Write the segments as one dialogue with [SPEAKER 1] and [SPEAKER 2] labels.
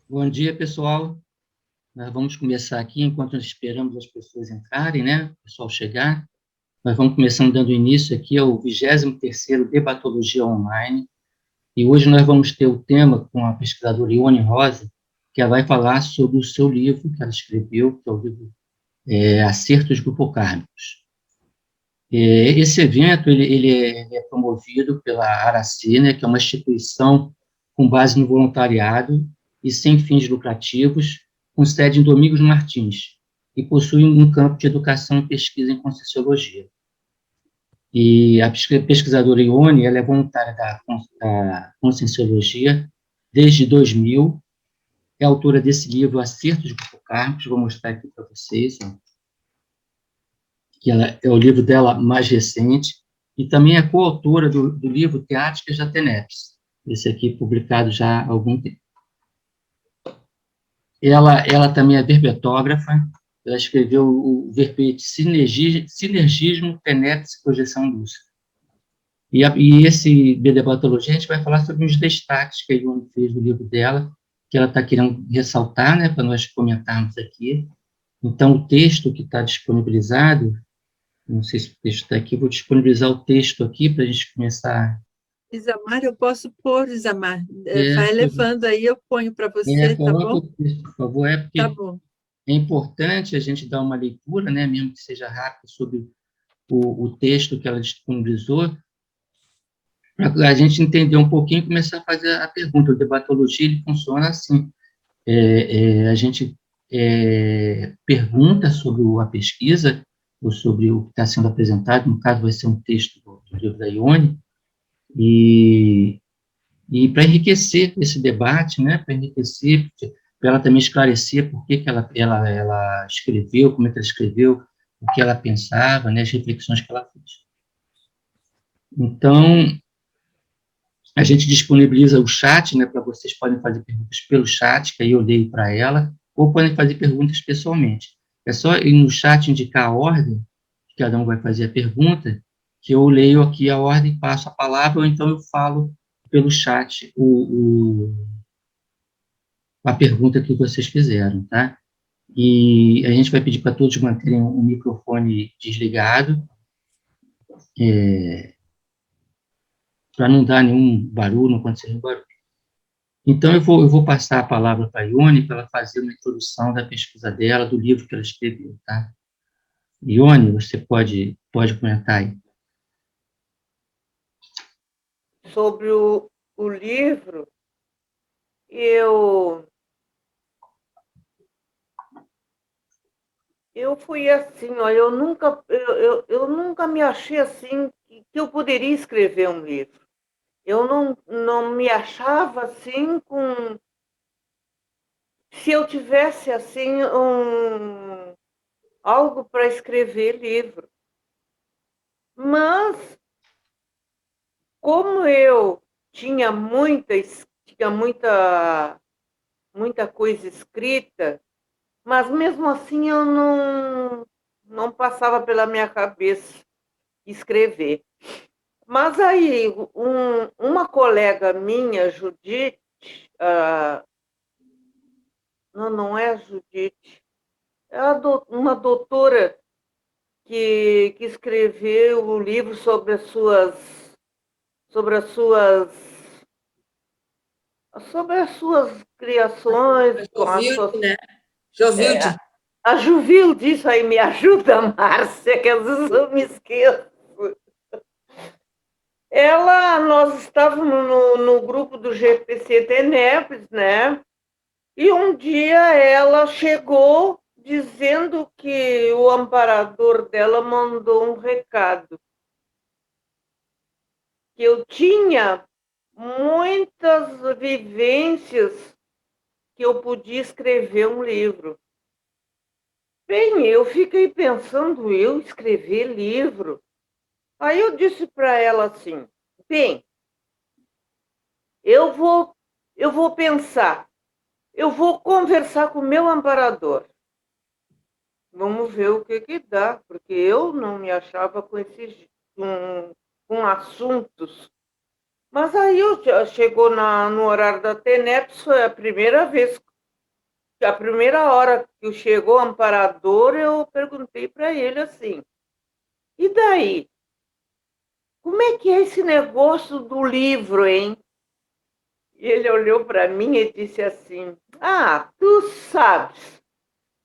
[SPEAKER 1] Bom dia, pessoal. Nós vamos começar aqui, enquanto nós esperamos as pessoas entrarem, né? O pessoal chegar. Nós vamos começando dando início aqui ao 23º Debatologia Online. E hoje nós vamos ter o tema com a pesquisadora Ione Rosa, que ela vai falar sobre o seu livro que ela escreveu, que é o livro Acertos Grupocármicos. Esse evento ele é promovido pela Aracina, que é uma instituição com base no voluntariado e sem fins lucrativos, com sede em Domingos Martins, e possui um campo de educação e pesquisa em Conscienciologia. E a pesquisadora Ione, ela é voluntária da Conscienciologia desde 2000, é autora desse livro Acertos Grupocármicos, vou mostrar aqui para vocês, ó, que ela, é o livro dela mais recente, e também é coautora do livro Teáticas da TENEPS, esse aqui publicado já há algum tempo. Ela também é verbetógrafa, ela escreveu o verbete Sinergismo, TENEPS e Projeção Lúcida. E esse Debatologia, a gente vai falar sobre os destaques que a Ione fez do livro dela, que ela está querendo ressaltar, né, para nós comentarmos aqui. Então, o texto que está disponibilizado, não sei se o texto está aqui, vou disponibilizar o texto aqui para a gente começar.
[SPEAKER 2] Isamar, eu posso pôr, Isamar.
[SPEAKER 1] É,
[SPEAKER 2] Vai levando aí, eu ponho para você, tá
[SPEAKER 1] coloca
[SPEAKER 2] bom?
[SPEAKER 1] o texto, por favor,
[SPEAKER 2] Tá
[SPEAKER 1] porque
[SPEAKER 2] bom.
[SPEAKER 1] é importante a gente dar uma leitura, né, mesmo que seja rápido, sobre o texto que ela disponibilizou, para a gente entender um pouquinho e começar a fazer a pergunta. O debatologia ele funciona assim: a gente pergunta sobre a pesquisa, ou sobre o que está sendo apresentado, no caso vai ser um texto do livro da Ione, e para enriquecer esse debate, né, para enriquecer, para ela também esclarecer por que ela escreveu, como é que ela escreveu, o que ela pensava, né, as reflexões que ela fez. Então, a gente disponibiliza o chat, né, para vocês podem fazer perguntas pelo chat, que aí eu leio para ela, ou podem fazer perguntas pessoalmente. É só ir no chat indicar a ordem, que cada um vai fazer a pergunta, que eu leio aqui a ordem, passo a palavra, ou então eu falo pelo chat a pergunta que vocês fizeram, tá? E a gente vai pedir para todos manterem o microfone desligado, para não dar nenhum barulho, não acontecer nenhum barulho. Então, eu vou passar a palavra para a Ione para ela fazer uma introdução da pesquisa dela, do livro que ela escreveu, tá? Ione, você pode comentar aí.
[SPEAKER 3] Sobre o livro, eu fui assim, ó, eu nunca me achei assim que eu poderia escrever um livro. Eu não me achava assim com... Se eu tivesse assim algo para escrever livro. Mas como eu tinha muita coisa escrita, mas mesmo assim eu não passava pela minha cabeça escrever. Mas aí uma colega minha, Judite, não é a Judite, é uma doutora que escreveu o livro sobre as suas sobre as suas criações com as suas...
[SPEAKER 2] Jovilde, né? Jovilde.
[SPEAKER 3] A Juvil disse aí, me ajuda, Márcia, que às vezes eu me esqueço. Nós estávamos no grupo do GPC Tenebres, né? E um dia ela chegou dizendo que o amparador dela mandou um recado. Que eu tinha muitas vivências que eu podia escrever um livro. Bem, eu fiquei pensando, eu escrever livro. Aí eu disse para ela assim, bem, eu vou pensar, eu vou conversar com o meu amparador. Vamos ver o que dá, porque eu não me achava com assuntos. Mas aí chegou no horário da TENEPS, foi a primeira vez a primeira hora que chegou o amparador, eu perguntei para ele assim, e daí? Como é que é esse negócio do livro, hein? E ele olhou para mim e disse assim, ah, tu sabes.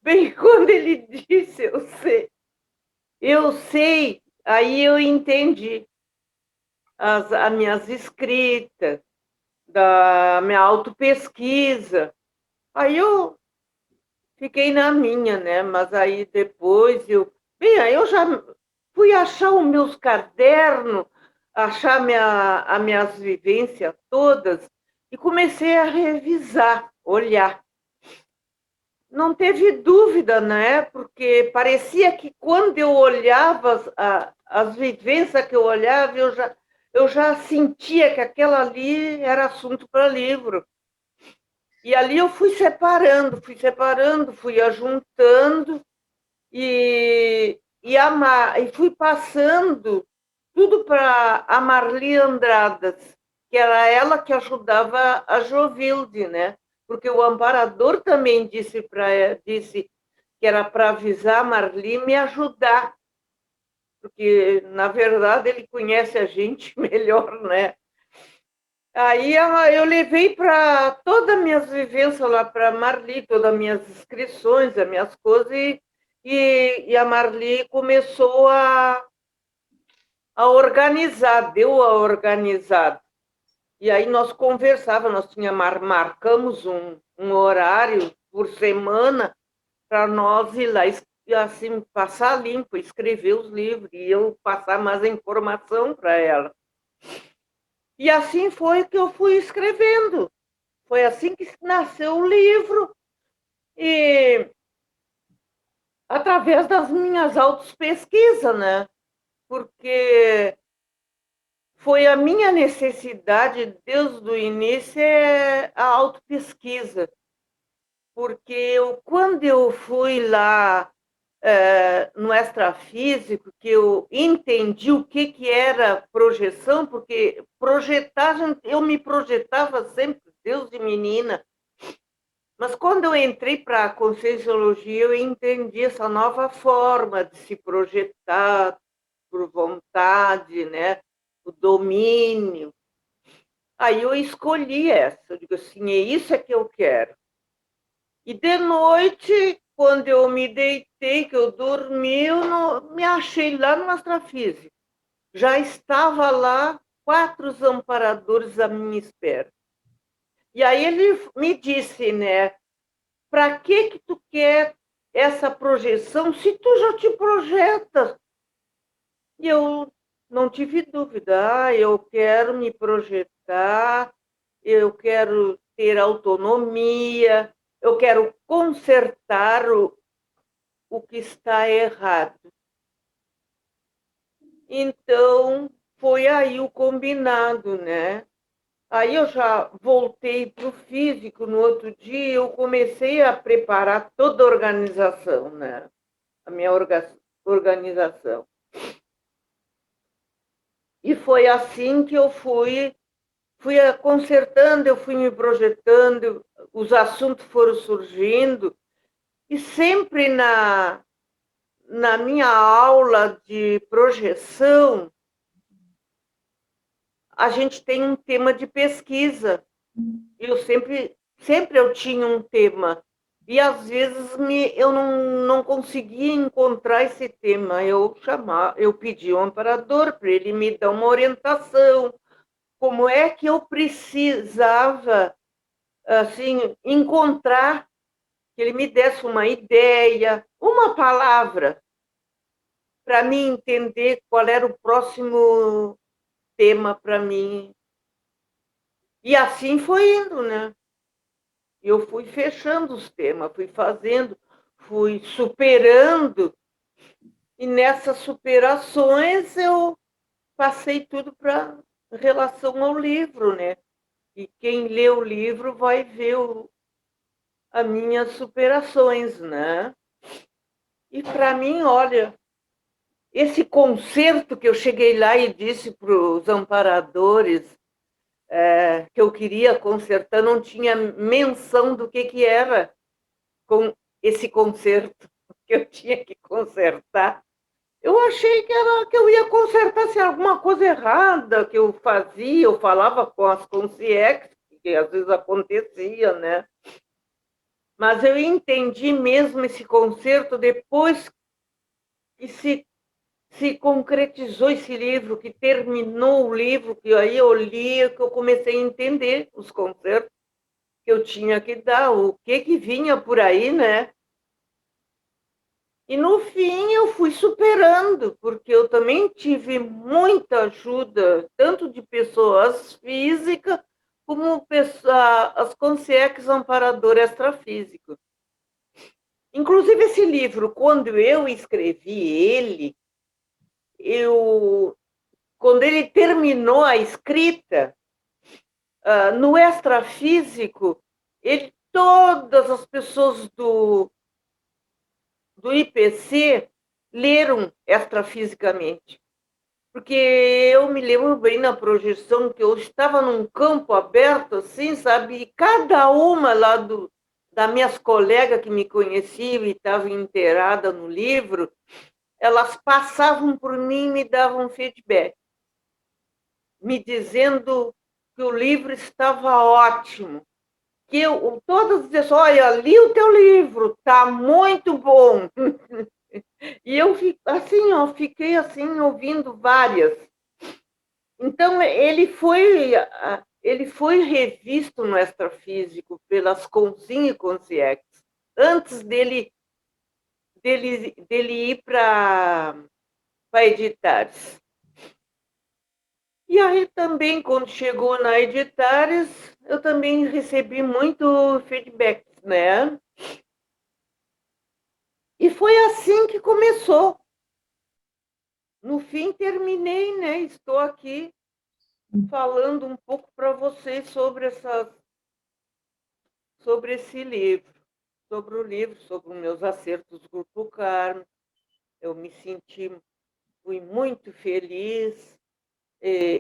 [SPEAKER 3] Bem, quando ele disse, eu sei, aí eu entendi as minhas escritas, da minha autopesquisa. Aí eu fiquei na minha, né? Mas aí depois bem, aí eu já fui achar os meus cadernos, achar as minhas vivências todas e comecei a revisar, olhar. Não teve dúvida, né? Porque parecia que quando eu olhava as vivências que eu olhava, eu já sentia que aquela ali era assunto para livro. E ali eu fui separando, fui ajuntando e fui passando tudo para a Marli Andradas, que era ela que ajudava a Jovilde, né? Porque o amparador também disse que era para avisar a Marli me ajudar, porque, na verdade, ele conhece a gente melhor, né? Aí eu levei para todas as minhas vivências lá para a Marli, todas as minhas inscrições, as minhas coisas, e a Marli começou a organizar, deu a organizar. E aí nós conversávamos, marcamos um horário por semana para nós ir lá e assim passar limpo, escrever os livros e eu passar mais informação para ela. E assim foi que eu fui escrevendo. Foi assim que nasceu o livro e através das minhas autopesquisas, né? Porque foi a minha necessidade desde o início a autopesquisa. Porque quando eu fui lá no extrafísico, que eu entendi o que era projeção, porque eu me projetava sempre, Deus de menina. Mas quando eu entrei para a Conscienciologia, eu entendi essa nova forma de se projetar por vontade, né? O domínio. Aí eu escolhi essa, eu digo assim, é isso que eu quero. E de noite, quando eu me deitei, que eu dormi, me achei lá no astrafísico. Já estava lá 4 amparadores à minha espera. E aí ele me disse, né? Para que tu quer essa projeção se tu já te projetas? E eu não tive dúvida. Eu quero me projetar, eu quero ter autonomia, eu quero consertar o que está errado. Então, foi aí o combinado, né? Aí eu já voltei para o físico no outro dia, eu comecei a preparar toda a organização, né? A minha organização. E foi assim que eu fui consertando, eu fui me projetando, os assuntos foram surgindo, e sempre na minha aula de projeção, a gente tem um tema de pesquisa. Eu sempre eu tinha um tema. E às vezes eu não conseguia encontrar esse tema. Eu pedi um amparador para ele me dar uma orientação. Como é que eu precisava assim encontrar que ele me desse uma ideia, uma palavra para mim entender qual era o próximo tema para mim. E assim foi indo, né? Eu fui fechando os temas, fui fazendo, fui superando, e nessas superações eu passei tudo para relação ao livro, né? E quem lê o livro vai ver as minhas superações, né? E para mim, olha, esse concerto que eu cheguei lá e disse para os amparadores que eu queria consertar, não tinha menção do que era. com esse conserto que eu tinha que consertar. Eu achei que eu ia consertar se alguma coisa errada que eu fazia, eu falava com as concierges, que às vezes acontecia, né? Mas eu entendi mesmo esse conserto depois que se concretizou esse livro, que terminou o livro, que aí eu li, que eu comecei a entender os concertos que eu tinha que dar, o que vinha por aí, né? E no fim eu fui superando, porque eu também tive muita ajuda, tanto de pessoas físicas, como as concierges amparadores extrafísicos. Inclusive esse livro, quando eu escrevi ele, quando ele terminou a escrita, no extrafísico, todas as pessoas do IPC leram extrafisicamente. Porque eu me lembro bem na projeção que eu estava num campo aberto, assim, sabe? E cada uma lá das minhas colegas que me conheciam e estavam inteiradas no livro, elas passavam por mim e me davam feedback, me dizendo que o livro estava ótimo. Que todas diziam, olha, li o teu livro, tá muito bom. E eu assim, ó, fiquei assim ouvindo várias. Então ele foi revisto no extrafísico pelas Consim e Concierge antes dele ir para Editares. E aí também, quando chegou na Editares, eu também recebi muito feedback, né? E foi assim que começou. No fim, terminei, né? Estou aqui falando um pouco para vocês sobre esse livro, sobre os meus acertos do Grupo Carmo. Eu fui muito feliz.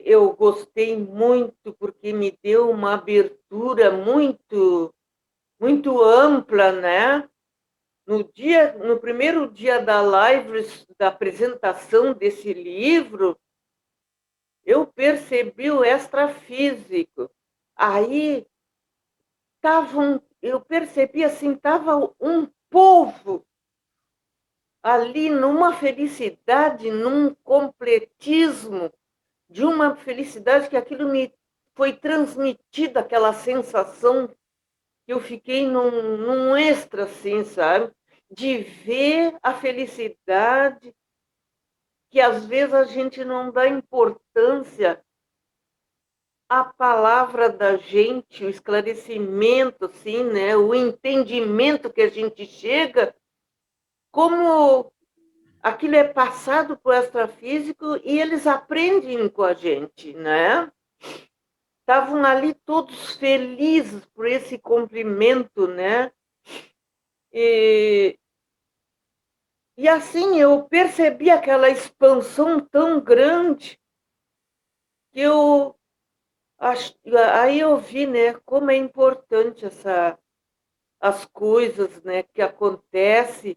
[SPEAKER 3] Eu gostei muito porque me deu uma abertura muito, muito ampla, né? No primeiro dia da live, da apresentação desse livro, eu percebi o extrafísico. Aí eu percebi assim, estava um povo ali numa felicidade, num completismo, de uma felicidade que aquilo me foi transmitida, aquela sensação que eu fiquei num extra, assim, sabe? De ver a felicidade que às vezes a gente não dá importância à palavra da gente, o esclarecimento, assim, né? O entendimento que a gente chega, como aquilo é passado para o extrafísico e eles aprendem com a gente, né? Estavam ali todos felizes por esse cumprimento, né? E assim eu percebi aquela expansão tão grande que aí eu vi, né, como é importante as coisas, né, que acontecem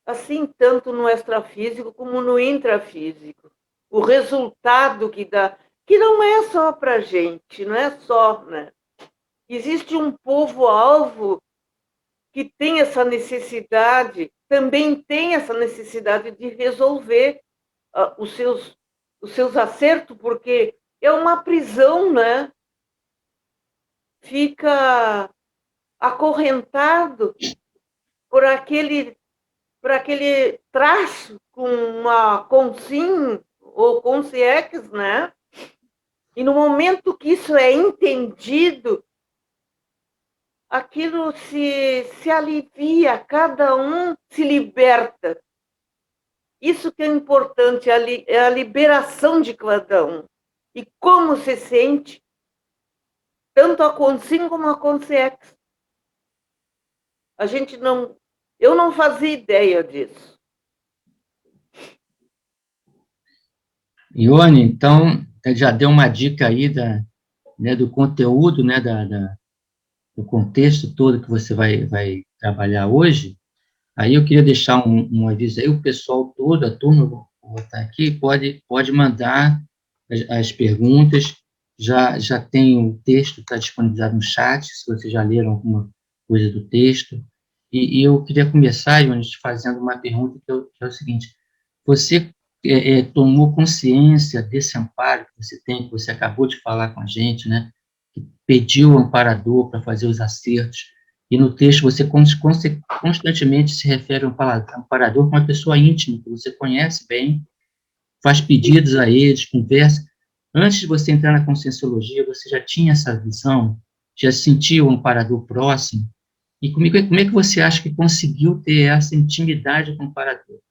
[SPEAKER 3] assim tanto no extrafísico como no intrafísico. O resultado que dá, que não é só para a gente, não é só, né? Existe um povo-alvo que tem essa necessidade, também tem essa necessidade de resolver os seus acertos, porque é uma prisão, né? Fica acorrentado por aquele traço com uma consim ou consciex, né? E no momento que isso é entendido, aquilo se alivia, cada um se liberta. Isso que é importante, é a liberação de cada um. E como se sente, tanto a consim como a consciex. Eu não fazia ideia disso.
[SPEAKER 1] Ione, então, já deu uma dica aí né, do conteúdo, né, o contexto todo que você vai trabalhar hoje, aí eu queria deixar um aviso aí, o pessoal todo, a turma, vou botar aqui, pode mandar as perguntas, já tem o texto, está disponibilizado no chat, se vocês já leram alguma coisa do texto, e eu queria começar, Ionis, te fazendo uma pergunta que é o seguinte, você tomou consciência desse amparo que você tem, que você acabou de falar com a gente, né, que pediu o amparador para fazer os acertos, e no texto você constantemente se refere ao amparador como uma pessoa íntima, que você conhece bem, faz pedidos a eles, conversa. Antes de você entrar na Conscienciologia, você já tinha essa visão? Já sentiu o amparador próximo? E como é que você acha que conseguiu ter essa intimidade com o amparador?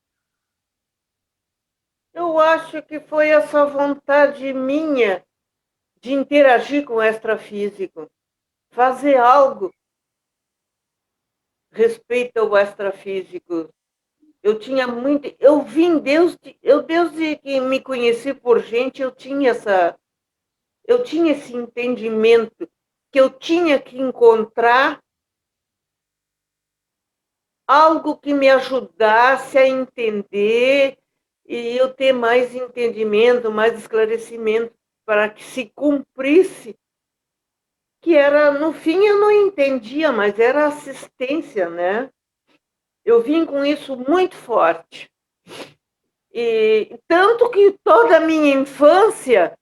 [SPEAKER 3] Eu acho que foi essa vontade minha de interagir com o extrafísico, fazer algo respeito ao extrafísico. Eu tinha muito, eu vim desde que me conheci por gente, eu tinha esse entendimento que eu tinha que encontrar algo que me ajudasse a entender e eu ter mais entendimento, mais esclarecimento para que se cumprisse, que era, no fim eu não entendia, mas era assistência, né? Eu vim com isso muito forte. E tanto que toda a minha infância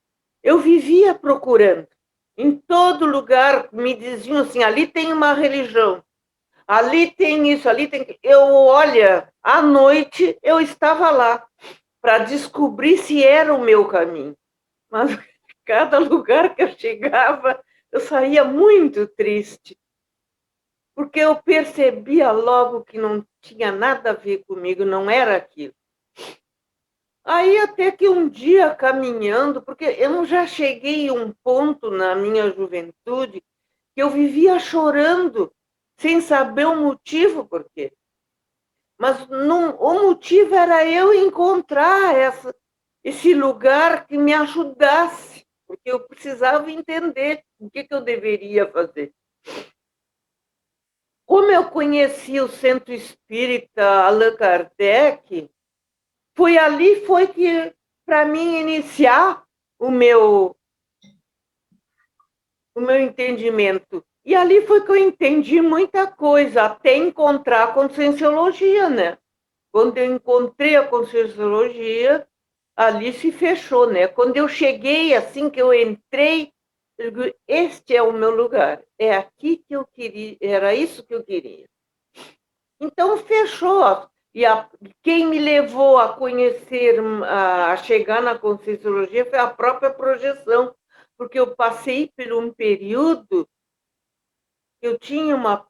[SPEAKER 3] eu vivia procurando. Em todo lugar me diziam assim, ali tem uma religião, ali tem isso, ali tem... olha, à noite eu estava lá para descobrir se era o meu caminho. Mas cada lugar que eu chegava, eu saía muito triste, porque eu percebia logo que não tinha nada a ver comigo, não era aquilo. Aí até que um dia caminhando, porque eu já cheguei a um ponto na minha juventude que eu vivia chorando, sem saber o motivo por quê. Mas o motivo era eu encontrar esse lugar que me ajudasse, porque eu precisava entender o que eu deveria fazer. Como eu conheci o Centro Espírita Allan Kardec, foi que, para mim, iniciar o meu entendimento. E ali foi que eu entendi muita coisa, até encontrar a Conscienciologia, né? Quando eu encontrei a Conscienciologia, ali se fechou, né? Quando eu cheguei, assim que eu entrei, eu digo, este é o meu lugar, é aqui que eu queria, era isso que eu queria. Então fechou. E quem me levou a conhecer, a chegar na Conscienciologia foi a própria projeção, porque eu passei por um período, eu tinha uma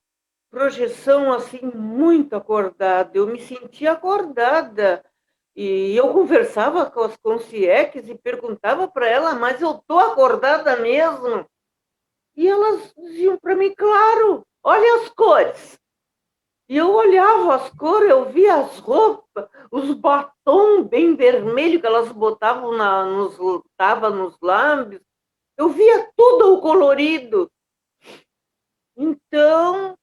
[SPEAKER 3] projeção assim muito acordada, eu me sentia acordada. E eu conversava com as conscieques e perguntava para ela, mas eu estou acordada mesmo? E elas diziam para mim, claro, olha as cores. E eu olhava as cores, eu via as roupas, os batons bem vermelhos que elas botavam nos lábios. Eu via tudo o colorido. Então,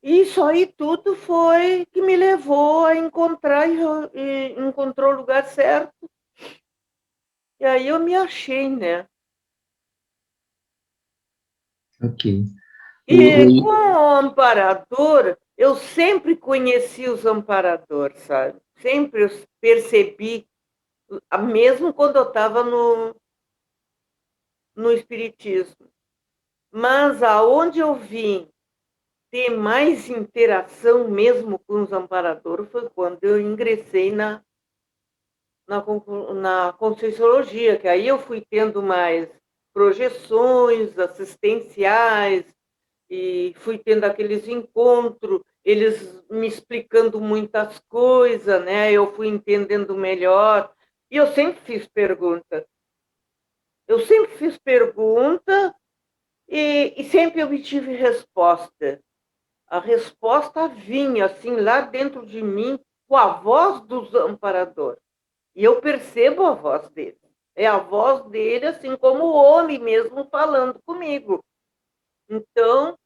[SPEAKER 3] isso aí tudo foi que me levou a encontrar e encontrou o lugar certo. E aí eu me achei, né?
[SPEAKER 1] Ok.
[SPEAKER 3] E com o amparador, eu sempre conheci os amparadores, sabe? Sempre eu percebi, mesmo quando eu estava no Espiritismo. Mas aonde eu vim ter mais interação mesmo com os amparadores foi quando eu ingressei na Conscienciologia, que aí eu fui tendo mais projeções assistenciais e fui tendo aqueles encontros, eles me explicando muitas coisas, né? Eu fui entendendo melhor. E eu sempre fiz pergunta. Eu sempre fiz pergunta e sempre obtive resposta. A resposta vinha assim lá dentro de mim com a voz dos amparadores. E eu percebo a voz dele. É a voz dele, assim como o homem mesmo falando comigo. Então,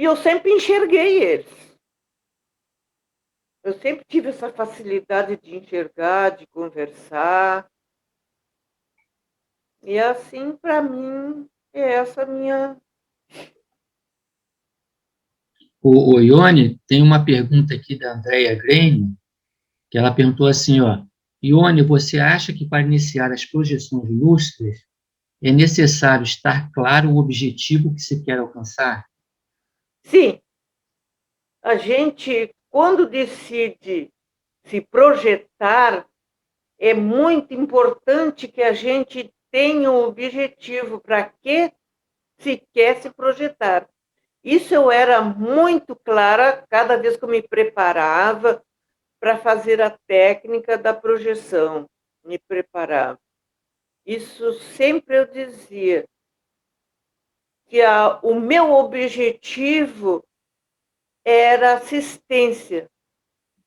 [SPEAKER 3] E eu sempre enxerguei eles. Eu sempre tive essa facilidade de enxergar, de conversar. E assim, para mim, é essa minha...
[SPEAKER 1] O Ione, tem uma pergunta aqui da Andrea Greene, que ela perguntou assim, ó, Ione, você acha que para iniciar as projeções lúcidas é necessário estar claro o objetivo que se quer alcançar?
[SPEAKER 3] Sim, a gente, quando decide se projetar, é muito importante que a gente tenha um objetivo para que se quer se projetar. Isso eu era muito clara cada vez que eu me preparava para fazer a técnica da projeção, me preparava. Isso sempre eu dizia, que o meu objetivo era assistência,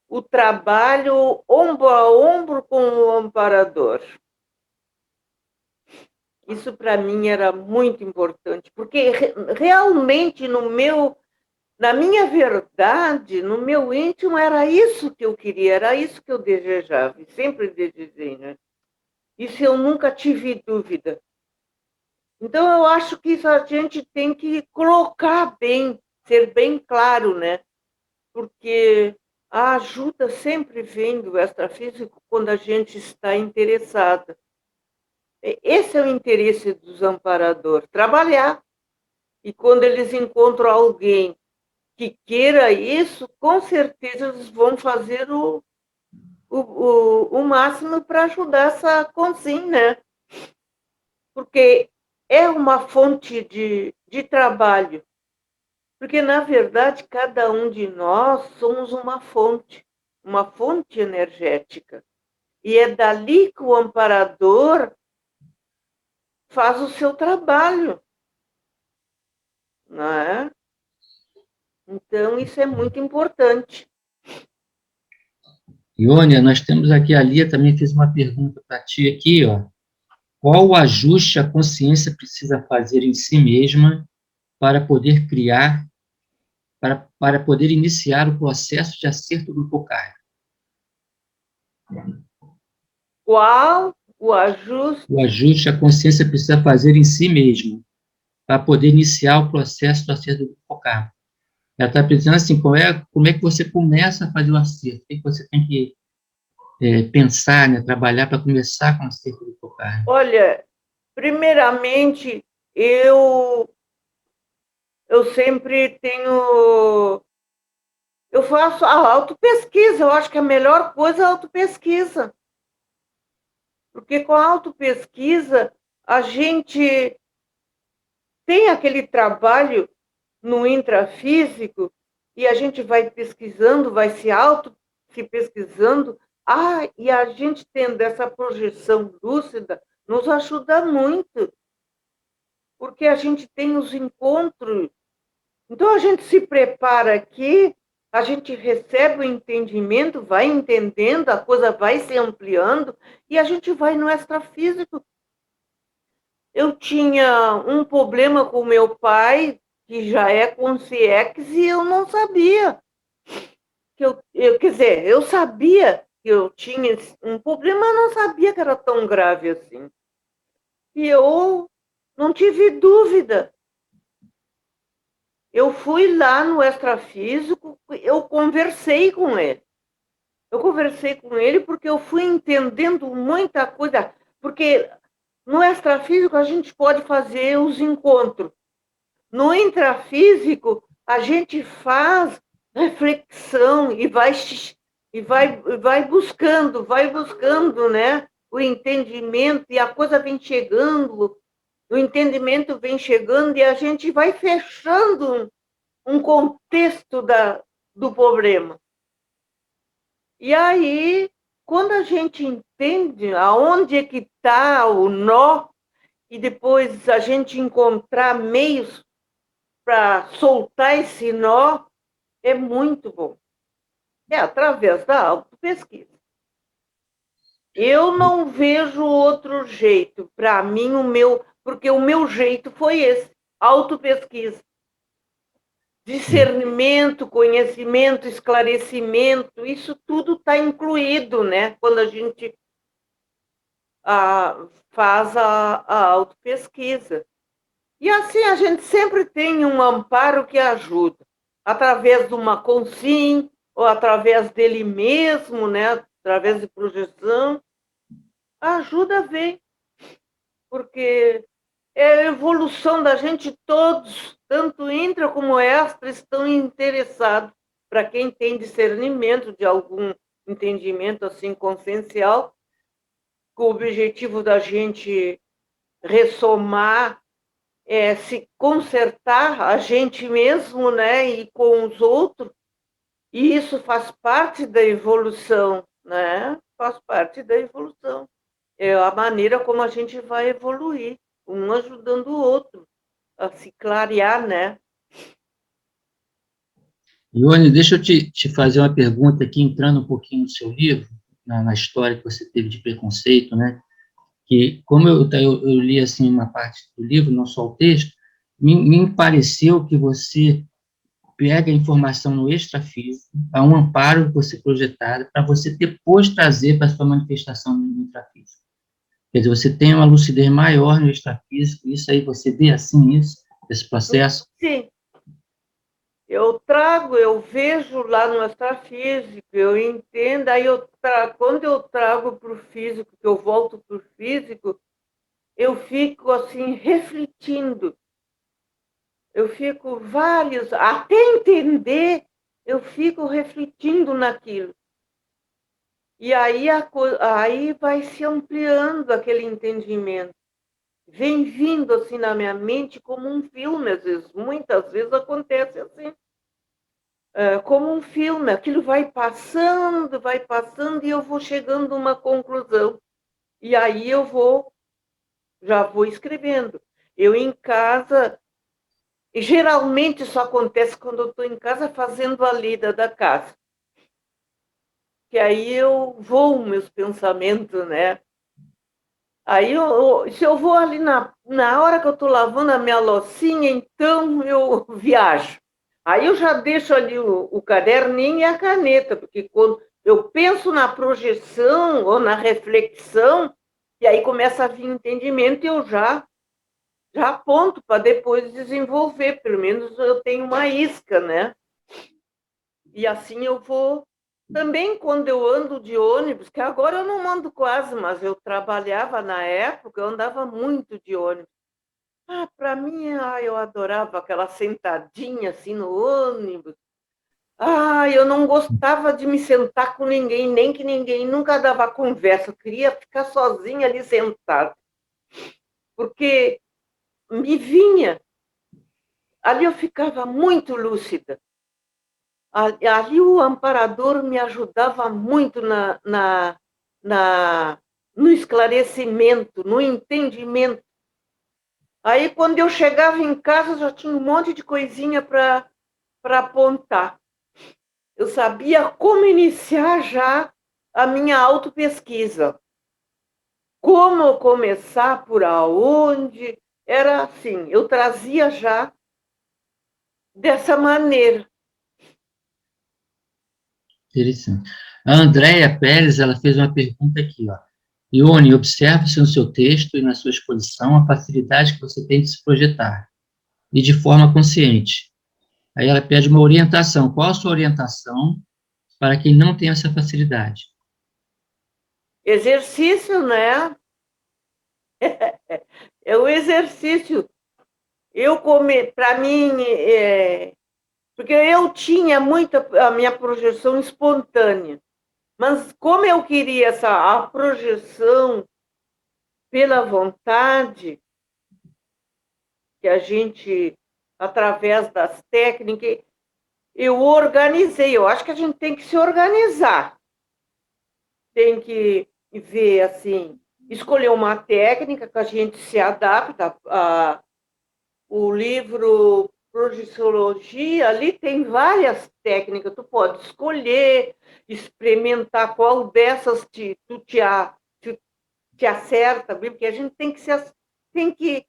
[SPEAKER 3] o trabalho ombro a ombro com o amparador. Isso para mim era muito importante, porque realmente na minha verdade, no meu íntimo, era isso que eu queria, era isso que eu desejava, e sempre desejei, né? Isso eu nunca tive dúvida. Então, eu acho que isso a gente tem que colocar bem, ser bem claro, né? Porque a ajuda sempre vem do extrafísico quando a gente está interessada. Esse é o interesse dos amparadores, trabalhar. E quando eles encontram alguém que queira isso, com certeza eles vão fazer o máximo para ajudar essa consim, né? Porque é uma fonte de trabalho. Porque, na verdade, cada um de nós somos uma fonte energética. E é dali que o amparador faz o seu trabalho, não é? Então, isso é muito importante.
[SPEAKER 1] Ione, nós temos aqui, a Lia também fez uma pergunta para ti aqui, ó. Qual o ajuste a consciência precisa fazer em si mesma para poder criar, para poder iniciar o processo de acerto grupo kármico?
[SPEAKER 3] Qual o ajuste?
[SPEAKER 1] O ajuste a consciência precisa fazer em si mesma para poder iniciar o processo do acerto grupo kármico. Ela está pensando assim, como é que você começa a fazer o acerto? O que você tem que pensar, né, trabalhar para começar com o acerto grupo kármico?
[SPEAKER 3] Olha, primeiramente, eu sempre tenho... Eu faço a autopesquisa, eu acho que a melhor coisa é a autopesquisa. Porque com a autopesquisa, a gente tem aquele trabalho no intrafísico e a gente vai pesquisando, vai se pesquisando. E a gente tendo essa projeção lúcida nos ajuda muito, porque a gente tem os encontros. Então, a gente se prepara aqui, a gente recebe o entendimento, vai entendendo, a coisa vai se ampliando, e a gente vai no extrafísico. Eu tinha um problema com meu pai, que já é consciex, e eu não sabia. Quer dizer, eu sabia que eu tinha um problema, mas não sabia que era tão grave assim. E eu não tive dúvida. Eu fui lá no extrafísico, eu conversei com ele. Eu conversei com ele porque eu fui entendendo muita coisa. Porque no extrafísico a gente pode fazer os encontros. No intrafísico a gente faz reflexão e vai buscando, né, o entendimento, e a coisa vem chegando, o entendimento vem chegando e a gente vai fechando um contexto do problema. E aí, quando a gente entende aonde é que está o nó, e depois a gente encontrar meios para soltar esse nó, é muito bom. É através da autopesquisa. Eu não vejo outro jeito. Para mim, porque o meu jeito foi esse, autopesquisa. discernimento, conhecimento, esclarecimento, isso tudo está incluído, né? Quando a gente faz a autopesquisa. E assim a gente sempre tem um amparo que ajuda, através de uma consim, ou através dele mesmo, né? Através de projeção, a ajuda vem, porque é a evolução da gente, todos, tanto intra como extra, estão interessados. Para quem tem discernimento de algum entendimento assim consciencial, com o objetivo da gente ressomar, se consertar a gente mesmo, né, e com os outros, e isso faz parte da evolução, né? Faz parte da evolução. É a maneira como a gente vai evoluir, um ajudando o outro a se clarear, né?
[SPEAKER 1] Ione, deixa eu te fazer uma pergunta aqui, entrando um pouquinho no seu livro, na história que você teve de preconceito, né? Que, como eu li, assim, uma parte do livro, não só o texto, me pareceu que você pega a informação no extrafísico, há um amparo que você projetado, para você depois trazer para a sua manifestação no intrafísico. Quer dizer, você tem uma lucidez maior no extrafísico, isso aí você vê assim, esse processo?
[SPEAKER 3] Sim. Eu trago, eu vejo lá no extrafísico, eu entendo, aí quando eu trago para o físico, que eu volto para o físico, eu fico assim, refletindo. Eu fico até entender, eu fico refletindo naquilo. E aí, aí vai se ampliando aquele entendimento. Vem vindo assim na minha mente como um filme, às vezes, muitas vezes acontece assim, como um filme, aquilo vai passando, e eu vou chegando a uma conclusão. E aí já vou escrevendo. Eu em casa, e geralmente isso acontece quando eu estou em casa fazendo a lida da casa. Que aí eu vou meus pensamentos, né? Aí, se eu vou ali na hora que eu estou lavando a minha loucinha, então eu viajo. Aí eu já deixo ali o caderninho e a caneta, porque quando eu penso na projeção ou na reflexão, e aí começa a vir entendimento, e eu já aponto para depois desenvolver. Pelo menos eu tenho uma isca, né? E assim eu vou. Também quando eu ando de ônibus, que agora eu não ando quase, mas eu trabalhava na época, eu andava muito de ônibus. Para mim, eu adorava aquela sentadinha assim no ônibus. Eu não gostava de me sentar com ninguém, nem que ninguém nunca dava conversa. Eu queria ficar sozinha ali sentada. Porque me vinha. Ali eu ficava muito lúcida. Ali o amparador me ajudava muito no esclarecimento, no entendimento. Aí, quando eu chegava em casa, já tinha um monte de coisinha para apontar. Eu sabia como iniciar já a minha autopesquisa. Como começar, por aonde. Era assim, eu trazia já dessa maneira.
[SPEAKER 1] Interessante. A Andréia Pérez, ela fez uma pergunta aqui, ó. Ione, observe-se no seu texto e na sua exposição a facilidade que você tem de se projetar, e de forma consciente. Aí ela pede uma orientação. Qual a sua orientação para quem não tem essa facilidade?
[SPEAKER 3] Exercício, né? É o exercício. Para mim, porque eu tinha a minha projeção espontânea, mas como eu queria a projeção pela vontade, que a gente, através das técnicas, eu organizei. Eu acho que a gente tem que se organizar, tem que ver assim, escolher uma técnica que a gente se adapta. O livro Projeciologia, ali tem várias técnicas, tu pode escolher, experimentar qual dessas te acerta bem, porque a gente tem que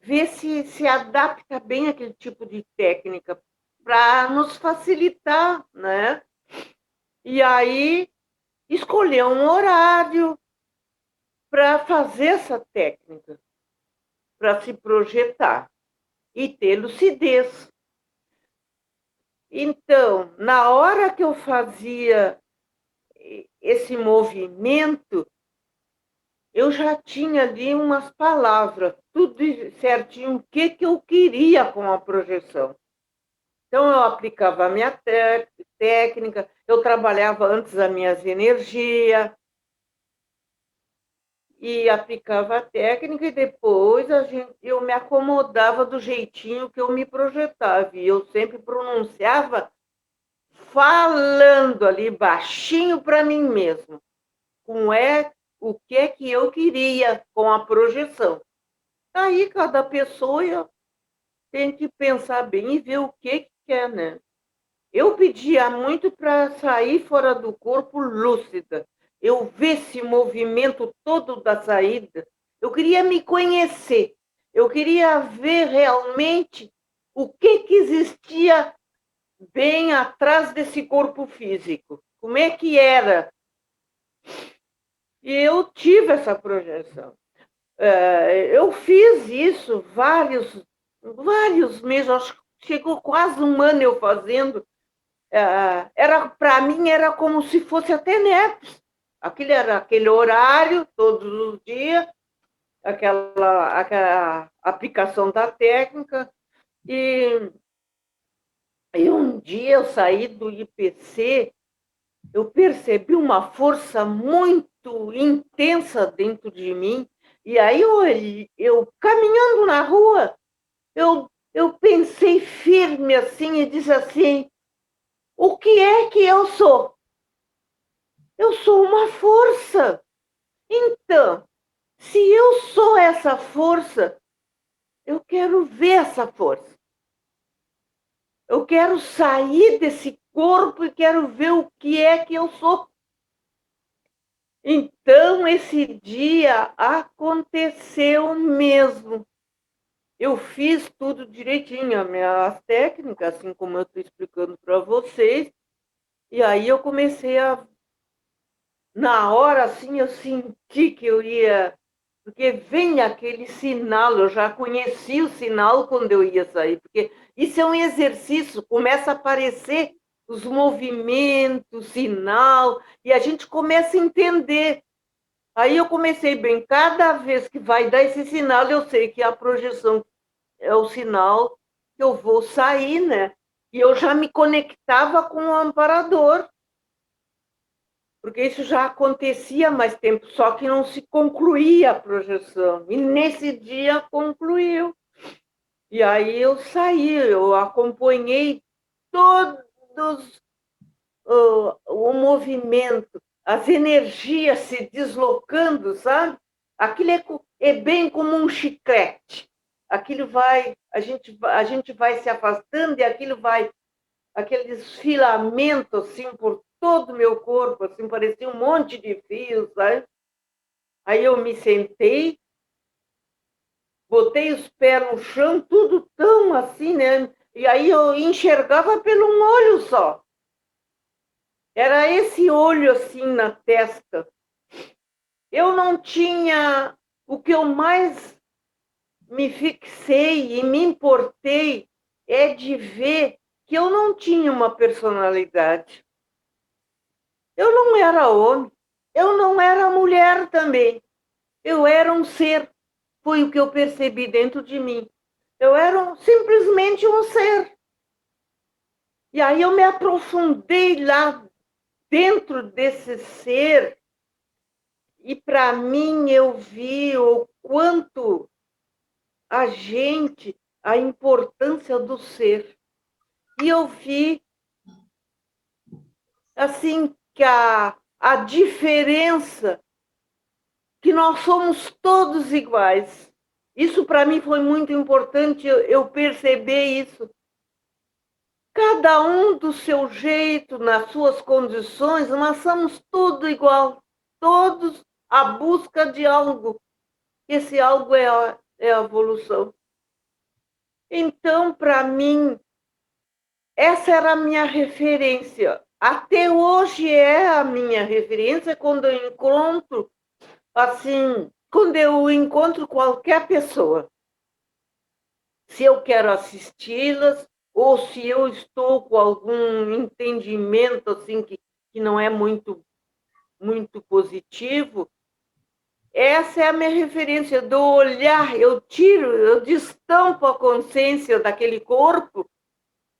[SPEAKER 3] ver se adapta bem aquele tipo de técnica. para nos facilitar, né? E aí escolher um horário para fazer essa técnica, para se projetar e ter lucidez. Então, na hora que eu fazia esse movimento, eu já tinha ali umas palavras, tudo certinho, o que eu queria com a projeção. Então, eu aplicava a minha técnica, eu trabalhava antes as minhas energias, e aplicava a técnica, e depois eu me acomodava do jeitinho que eu me projetava. E eu sempre pronunciava falando ali baixinho para mim mesmo, o que eu queria com a projeção. Aí cada pessoa tem que pensar bem e ver o que quer, né? Eu pedia muito para sair fora do corpo lúcida. Eu ver esse movimento todo da saída. Eu queria me conhecer. Eu queria ver realmente o que existia bem atrás desse corpo físico. Como é que era? E eu tive essa projeção. Eu fiz isso vários meses, acho que chegou quase um ano eu fazendo. Era, para mim, era como se fosse até NEPS. Era aquele horário, todos os dias, aquela aplicação da técnica. E um dia eu saí do IPC, eu percebi uma força muito intensa dentro de mim. E aí eu caminhando na rua, eu pensei firme assim e disse assim: o que é que eu sou? Eu sou uma força. Então, se eu sou essa força, eu quero ver essa força. Eu quero sair desse corpo e quero ver o que é que eu sou. Então, esse dia aconteceu mesmo. Eu fiz tudo direitinho, as técnicas, assim como eu estou explicando para vocês. E aí eu comecei na hora, assim, eu senti que eu ia... Porque vem aquele sinal, eu já conheci o sinal quando eu ia sair, porque isso é um exercício, começa a aparecer os movimentos, sinal, e a gente começa a entender. Aí eu comecei bem, cada vez que vai dar esse sinal, eu sei que a projeção é o sinal que eu vou sair, né? E eu já me conectava com o amparador, porque isso já acontecia há mais tempo, só que não se concluía a projeção. E nesse dia concluiu. E aí eu saí, eu acompanhei todos o movimento, as energias se deslocando, sabe? Aquilo é bem como um chiclete. Aquilo vai, a gente vai se afastando e aquilo vai, aqueles filamentos assim por todo o meu corpo, assim, parecia um monte de fios, sabe? Aí eu me sentei, botei os pés no chão, tudo tão assim, né? E aí eu enxergava pelo um olho só. Era esse olho assim na testa. Eu não tinha... O que eu mais me fixei e me importei é de ver que eu não tinha uma personalidade. Eu não era homem, eu não era mulher também. Eu era um ser. Foi o que eu percebi dentro de mim. Eu era simplesmente um ser. E aí eu me aprofundei lá dentro desse ser. E para mim eu vi o quanto a importância do ser. E eu vi, assim, que a diferença, que nós somos todos iguais. Isso para mim foi muito importante, eu perceber isso. Cada um do seu jeito, nas suas condições, nós somos tudo igual. Todos à busca de algo. Esse algo é a evolução. Então, para mim, essa era a minha referência. Até hoje é a minha referência quando eu encontro, assim, quando eu encontro qualquer pessoa. Se eu quero assisti-las, ou se eu estou com algum entendimento assim que não é muito positivo, essa é a minha referência do olhar. Eu destampo a consciência daquele corpo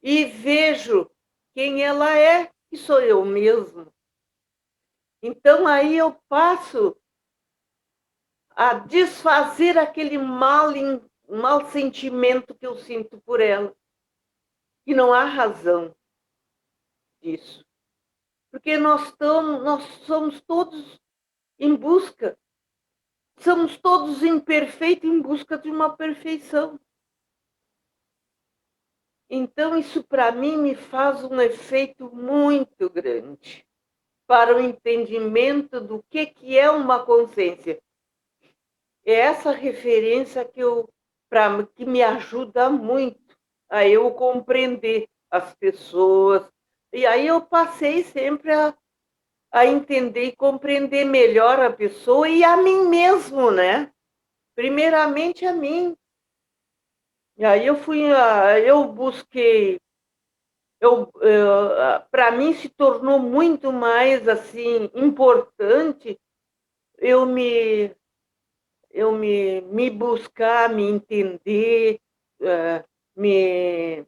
[SPEAKER 3] e vejo quem ela é, que sou eu mesmo. Então aí eu passo a desfazer aquele mal sentimento que eu sinto por ela, que não há razão disso. Porque nós somos todos em busca, somos todos imperfeitos em busca de uma perfeição. Então, isso para mim me faz um efeito muito grande para o entendimento do que é uma consciência. É essa referência que me ajuda muito a eu compreender as pessoas. E aí eu passei sempre a entender e compreender melhor a pessoa e a mim mesmo, né? Primeiramente a mim. E aí eu busquei, para mim se tornou muito mais assim importante eu me buscar, me entender, eh, me,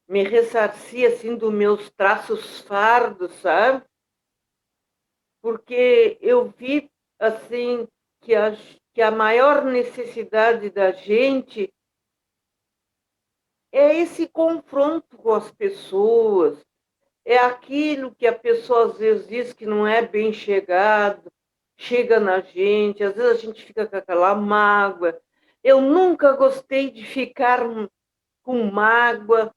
[SPEAKER 3] me ressarcir assim dos meus traços fardos, sabe? Porque eu vi assim que a maior necessidade da gente é esse confronto com as pessoas, é aquilo que a pessoa às vezes diz que não é bem chegado, chega na gente, às vezes a gente fica com aquela mágoa. Eu nunca gostei de ficar com mágoa,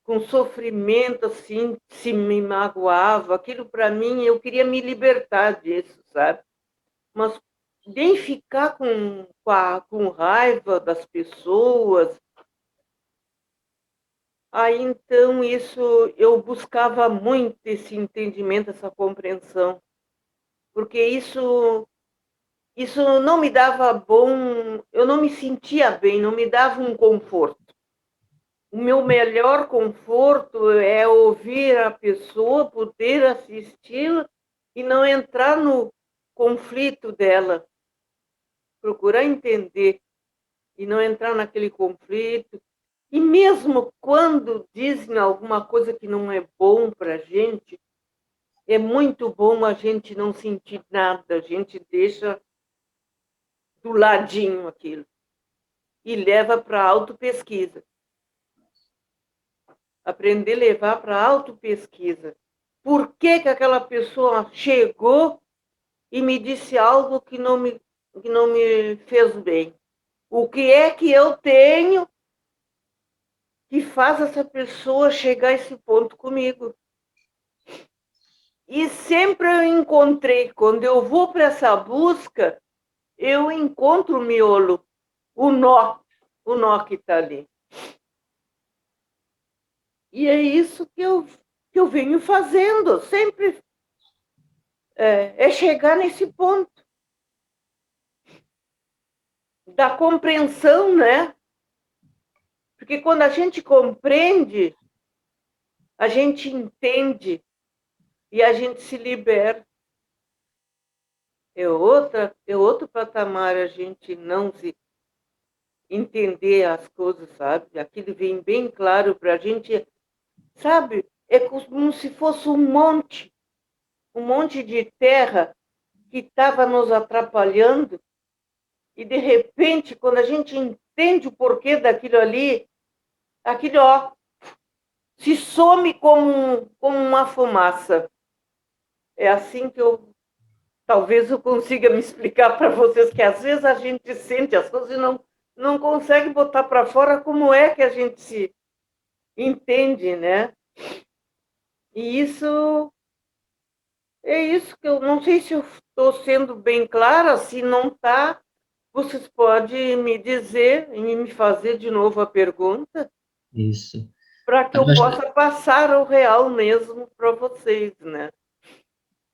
[SPEAKER 3] com sofrimento, assim, se me magoava. Aquilo para mim, eu queria me libertar disso, sabe? Mas nem ficar com raiva das pessoas. Aí, então, isso eu buscava muito esse entendimento, essa compreensão, porque isso não me dava eu não me sentia bem, não me dava um conforto. O meu melhor conforto é ouvir a pessoa, poder assisti-la e não entrar no conflito dela, procurar entender e não entrar naquele conflito. E mesmo quando dizem alguma coisa que não é bom para a gente, é muito bom a gente não sentir nada, a gente deixa do ladinho aquilo e leva para a autopesquisa. Aprender a levar para a autopesquisa. Por que aquela pessoa chegou e me disse algo que não me fez bem? O que é que eu tenho que faz essa pessoa chegar a esse ponto comigo? E sempre eu encontrei, quando eu vou para essa busca, eu encontro o miolo, o nó que está ali. E é isso que eu venho fazendo, sempre é chegar nesse ponto da compreensão, né? Porque quando a gente compreende, a gente entende e a gente se liberta. É outro patamar a gente não se entender as coisas, sabe? Aquilo vem bem claro para a gente, sabe? É como se fosse um monte de terra que estava nos atrapalhando e, de repente, quando a gente entende o porquê daquilo ali, aquilo, ó, se some como uma fumaça. É assim que talvez eu consiga me explicar para vocês, que às vezes a gente sente as coisas e não consegue botar para fora como é que a gente se entende, né? E é isso que eu não sei se eu estou sendo bem clara, se não está, vocês podem me dizer e me fazer de novo a pergunta?
[SPEAKER 1] Isso.
[SPEAKER 3] para que eu possa passar o real mesmo para vocês, né?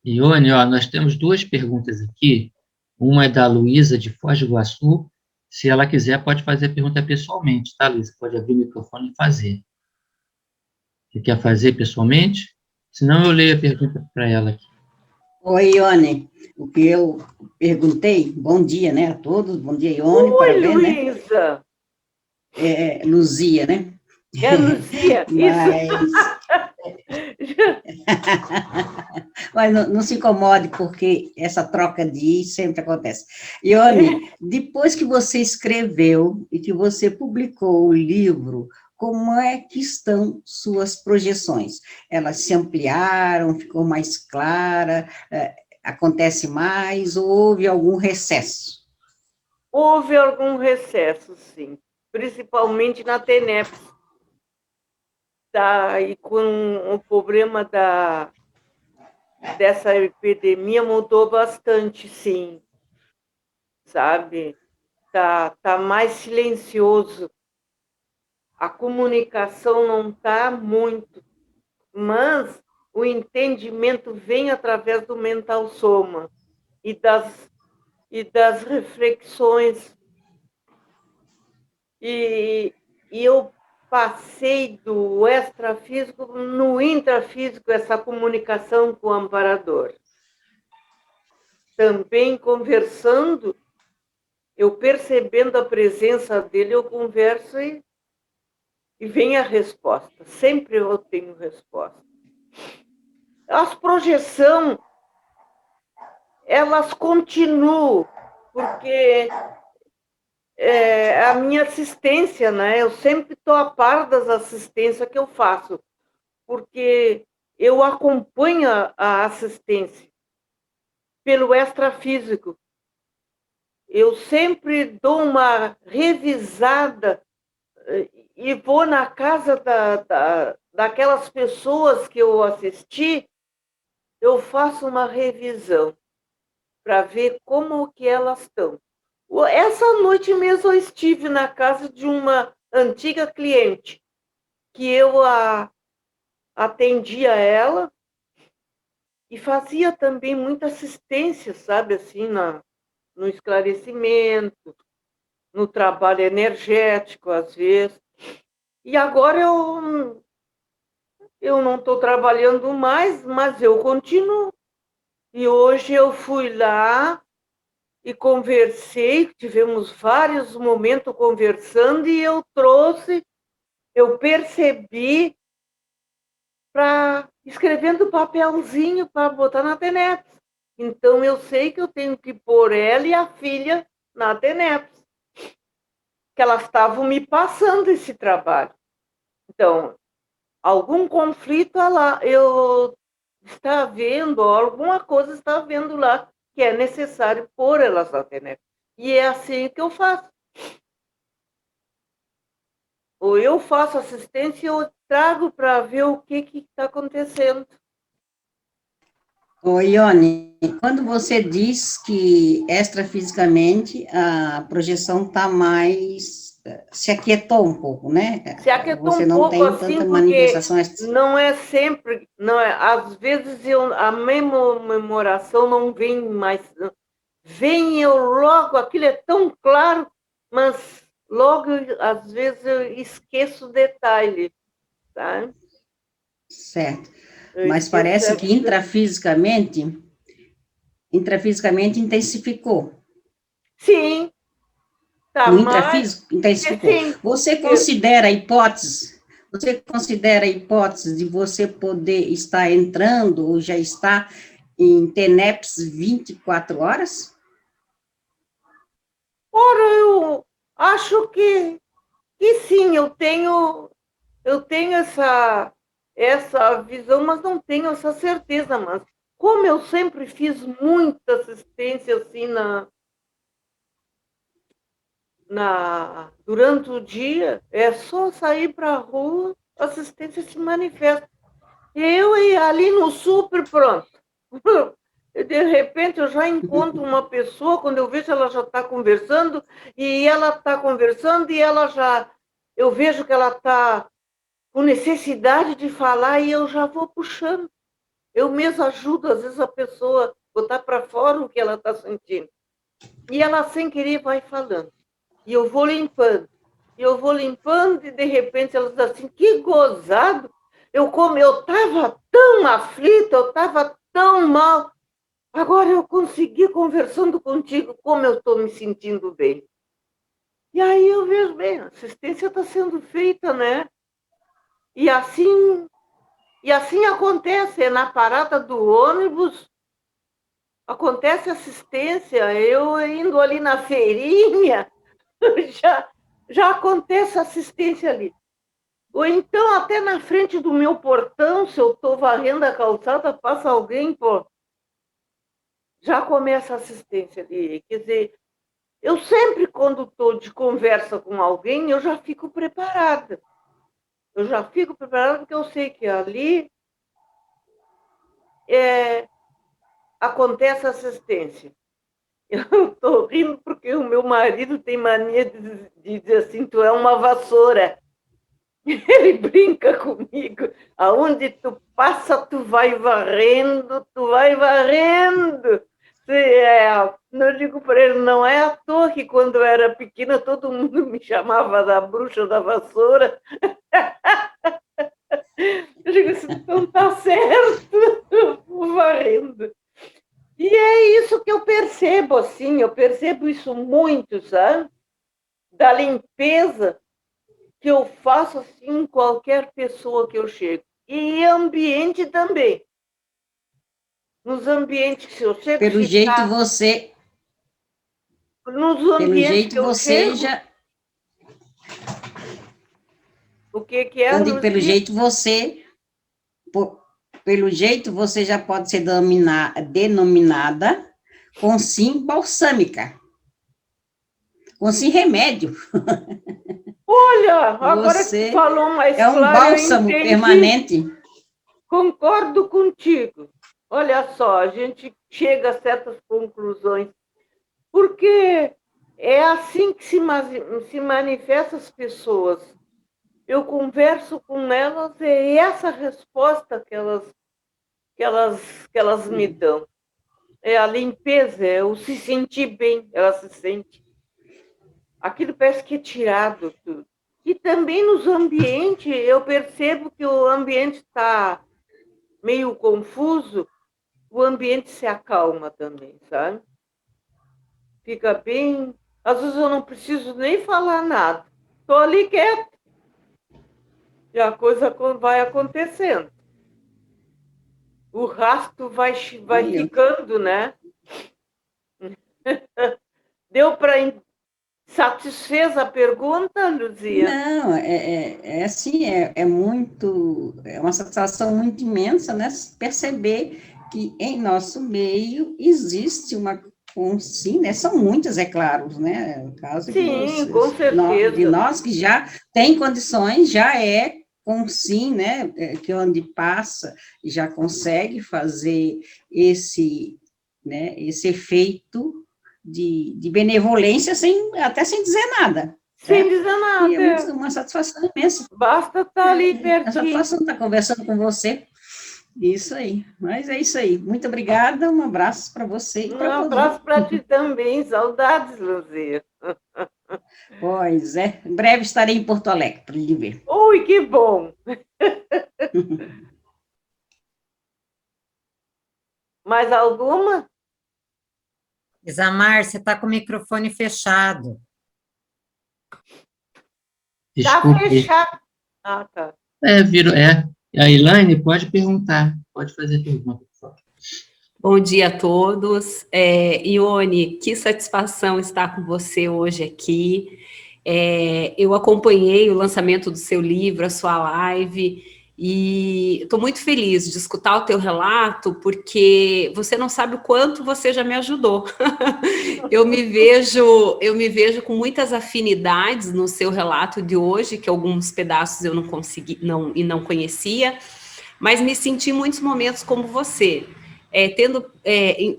[SPEAKER 1] Ione, ó, nós temos duas perguntas aqui. Uma é da Luísa, de Foz do Iguaçu. Se ela quiser, pode fazer a pergunta pessoalmente, tá, Luísa? Pode abrir o microfone e fazer. Você quer fazer pessoalmente? Senão eu leio a pergunta para ela aqui.
[SPEAKER 4] Oi, Ione. O que eu perguntei, bom dia, né, a todos. Bom dia, Ione,
[SPEAKER 3] Oi,
[SPEAKER 4] parabéns,
[SPEAKER 3] Luísa.
[SPEAKER 4] né? Luzia, né?
[SPEAKER 3] É, Luzia, isso.
[SPEAKER 4] Mas não se incomode, porque essa troca de I sempre acontece. Ione, depois que você escreveu e que você publicou o livro, como é que estão suas projeções? Elas se ampliaram, ficou mais clara, acontece mais, ou houve algum recesso?
[SPEAKER 3] Houve algum recesso, sim, principalmente na TENEPS. E com o problema dessa epidemia mudou bastante, sim, sabe? Tá mais silencioso. A comunicação não está muito, mas o entendimento vem através do mental soma e das reflexões. E eu passei do extrafísico no intrafísico, essa comunicação com o amparador. Também conversando, eu percebendo a presença dele, eu converso e vem a resposta. Sempre eu tenho resposta. As projeções, elas continuam, porque a minha assistência, né? Eu sempre estou a par das assistências que eu faço, porque eu acompanho a assistência pelo extrafísico. Eu sempre dou uma revisada e vou na casa daquelas pessoas que eu assisti, eu faço uma revisão para ver como que elas estão. Essa noite mesmo eu estive na casa de uma antiga cliente, que eu atendia ela e fazia também muita assistência, sabe, assim, no esclarecimento, no trabalho energético, às vezes. E agora eu não estou trabalhando mais, mas eu continuo. E hoje eu fui lá e conversei, tivemos vários momentos conversando e eu percebi para escrevendo papelzinho para botar na TENEPS. Então eu sei que eu tenho que pôr ela e a filha na TENEPS, que elas estavam me passando esse trabalho. Então, algum conflito lá, eu está vendo, alguma coisa está vendo lá que é necessário pôr elas na TENEPS. E é assim que eu faço. Ou eu faço assistência ou trago para ver o que está acontecendo.
[SPEAKER 4] Ô, Ione, quando você diz que extrafisicamente a projeção está mais, se aquietou um pouco, né?
[SPEAKER 3] Se aquietou
[SPEAKER 4] Você
[SPEAKER 3] um
[SPEAKER 4] não
[SPEAKER 3] pouco
[SPEAKER 4] tem
[SPEAKER 3] assim,
[SPEAKER 4] tanta
[SPEAKER 3] porque
[SPEAKER 4] manifestação.
[SPEAKER 3] não é sempre, não é, às vezes a memoração não vem mais, vem eu logo, aquilo é tão claro, mas logo, às vezes, eu esqueço o detalhe, tá?
[SPEAKER 4] Certo. Mas parece que intrafisicamente intensificou.
[SPEAKER 3] Sim, tá,
[SPEAKER 4] No
[SPEAKER 3] mas
[SPEAKER 4] intrafísico intensificou.
[SPEAKER 3] sim,
[SPEAKER 4] Você considera a hipótese de você poder estar entrando ou já está em TENEPS 24 horas?
[SPEAKER 3] ora, eu acho que sim, eu tenho essa visão, mas não tenho essa certeza, mas como eu sempre fiz muita assistência assim durante o dia, é só sair para a rua, a assistência se manifesta. Eu e ali no super, pronto. De repente eu já encontro uma pessoa, quando eu vejo ela já está conversando, e ela está conversando, e ela já. Eu vejo que ela está com necessidade de falar e eu já vou puxando. Eu mesmo ajudo, às vezes, a pessoa a botar para fora o que ela está sentindo. E ela, sem querer, vai falando. E eu vou limpando. E de repente ela diz assim, que gozado. Eu estava tão aflita, eu estava tão mal. Agora eu consegui, conversando contigo, como eu estou me sentindo bem. E aí eu vejo, bem, a assistência está sendo feita, né? E assim acontece, na parada do ônibus, acontece assistência, eu indo ali na feirinha, já acontece assistência ali. Ou então, até na frente do meu portão, se eu estou varrendo a calçada, passa alguém, pô, já começa a assistência ali. Quer dizer, eu sempre, quando estou de conversa com alguém, eu já fico preparada. Porque eu sei que ali acontece assistência. Eu estou rindo porque o meu marido tem mania de dizer assim, tu é uma vassoura. Ele brinca comigo. Aonde tu passa, tu vai varrendo, Eu digo para ele, não é à toa que quando eu era pequena todo mundo me chamava da bruxa da vassoura. Eu digo assim, então tá certo, vou varrendo. E é isso que eu percebo, assim, eu percebo isso muito, sabe? Da limpeza que eu faço, assim, em qualquer pessoa que eu chego. E ambiente também. Nos ambientes que eu chego...
[SPEAKER 4] Pelo jeito você...
[SPEAKER 3] Nos
[SPEAKER 4] Pelo
[SPEAKER 3] ambientes
[SPEAKER 4] jeito
[SPEAKER 3] que eu
[SPEAKER 4] você
[SPEAKER 3] chego...
[SPEAKER 4] já...
[SPEAKER 3] O que é,
[SPEAKER 4] Eu digo, pelo jeito você... Pelo jeito você já pode ser denominada Consim balsâmica. Consim remédio.
[SPEAKER 3] Olha, agora que tu falou mais
[SPEAKER 4] é um
[SPEAKER 3] claro,
[SPEAKER 4] bálsamo permanente.
[SPEAKER 3] Concordo contigo. Olha só, a gente chega a certas conclusões, porque é assim que se manifestam as pessoas. Eu converso com elas e é essa resposta que elas me dão. É a limpeza, é o se sentir bem, ela se sente. Aquilo parece que é tirado tudo. E também nos ambientes, eu percebo que o ambiente está meio confuso, o ambiente se acalma também, sabe? Fica bem... Às vezes eu não preciso nem falar nada. Estou ali quieto. E a coisa vai acontecendo. O rastro vai ficando, né? Deu para... Satisfez a pergunta, Luzia?
[SPEAKER 4] Não, assim, é uma satisfação muito imensa, né, perceber que em nosso meio existe uma Consim, né, são muitas, é claro, né, no caso
[SPEAKER 3] Sim, com certeza.
[SPEAKER 4] de nós que já tem condições, já é Consim, né, que onde passa e já consegue fazer esse efeito de benevolência até sem dizer nada.
[SPEAKER 3] Sem dizer nada.
[SPEAKER 4] E é uma satisfação imensa.
[SPEAKER 3] Basta estar ali pertinho.
[SPEAKER 4] A satisfação de estar conversando com você. Isso aí. Mas é isso aí. Muito obrigada. Um abraço para você.
[SPEAKER 3] Um abraço para ti também. Saudades, Luzia.
[SPEAKER 4] Pois é. Em breve estarei em Porto Alegre para lhe ver.
[SPEAKER 3] Ui, que bom. Mais alguma?
[SPEAKER 5] Isamar, você está com o microfone fechado.
[SPEAKER 3] Está fechado. Ah, tá.
[SPEAKER 1] A Elaine pode perguntar, pode fazer pergunta, por favor.
[SPEAKER 6] Bom dia a todos. Ione, que satisfação estar com você hoje aqui. Eu acompanhei o lançamento do seu livro, a sua live, e estou muito feliz de escutar o teu relato, porque você não sabe o quanto você já me ajudou. Eu me vejo com muitas afinidades no seu relato de hoje, que alguns pedaços eu não consegui, não conhecia, mas me senti em muitos momentos como você,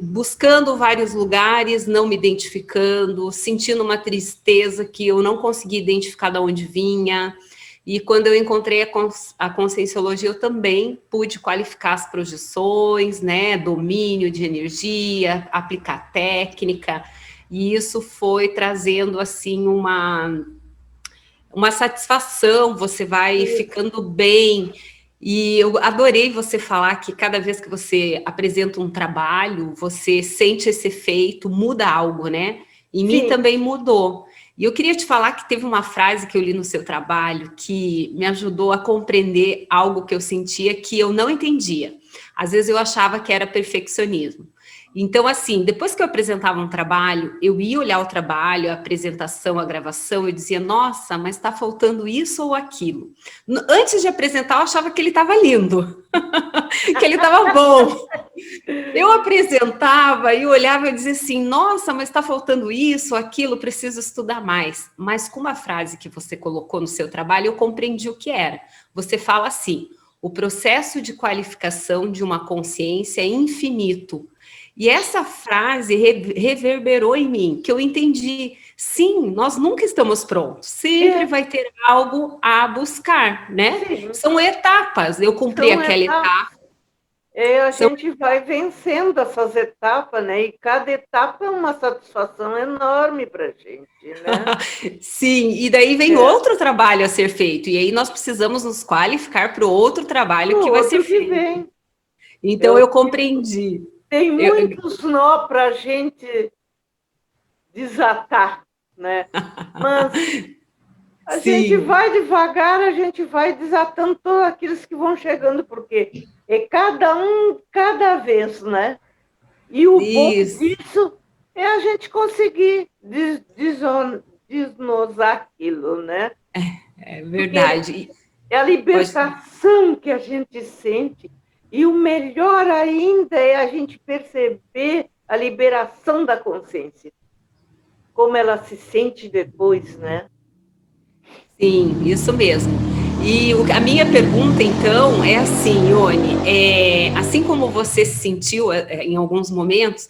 [SPEAKER 6] buscando vários lugares, não me identificando, sentindo uma tristeza que eu não conseguia identificar de onde vinha, E quando eu encontrei a Conscienciologia, eu também pude qualificar as projeções, né, domínio de energia, aplicar técnica, e isso foi trazendo, assim, uma satisfação, você vai ficando bem. E eu adorei você falar que cada vez que você apresenta um trabalho, você sente esse efeito, muda algo, né? Em mim também mudou. E eu queria te falar que teve uma frase que eu li no seu trabalho que me ajudou a compreender algo que eu sentia que eu não entendia. Às vezes eu achava que era perfeccionismo. Então, assim, depois que eu apresentava um trabalho, eu ia olhar o trabalho, a apresentação, a gravação, eu dizia, nossa, mas está faltando isso ou aquilo. Antes de apresentar, eu achava que ele estava lindo, que ele estava bom. Eu apresentava e olhava e dizia assim, nossa, mas está faltando isso, aquilo, preciso estudar mais. Mas com uma frase que você colocou no seu trabalho, eu compreendi o que era. Você fala assim, o processo de qualificação de uma consciência é infinito. E essa frase reverberou em mim, que eu entendi. Sim, nós nunca estamos prontos. Sempre vai ter algo a buscar, né?
[SPEAKER 3] Sim.
[SPEAKER 6] São etapas. Eu cumpri aquela etapa.
[SPEAKER 3] A gente vai vencendo essas etapas, né? E cada etapa é uma satisfação enorme para a gente, né?
[SPEAKER 6] Sim, e daí vem outro trabalho a ser feito. E aí nós precisamos nos qualificar para o outro trabalho que vai ser feito. Então eu compreendi.
[SPEAKER 3] Tem muitos nó para a gente desatar, né? Mas a gente vai devagar, a gente vai desatando todos aqueles que vão chegando, porque é cada um, cada vez, né? E o bom disso é a gente conseguir desnosar aquilo, né?
[SPEAKER 6] É verdade.
[SPEAKER 3] Porque é a libertação que a gente sente. E o melhor ainda é a gente perceber a liberação da consciência. Como ela se sente depois, né?
[SPEAKER 6] Sim, isso mesmo. E a minha pergunta, então, é assim, Ione, assim como você se sentiu em alguns momentos,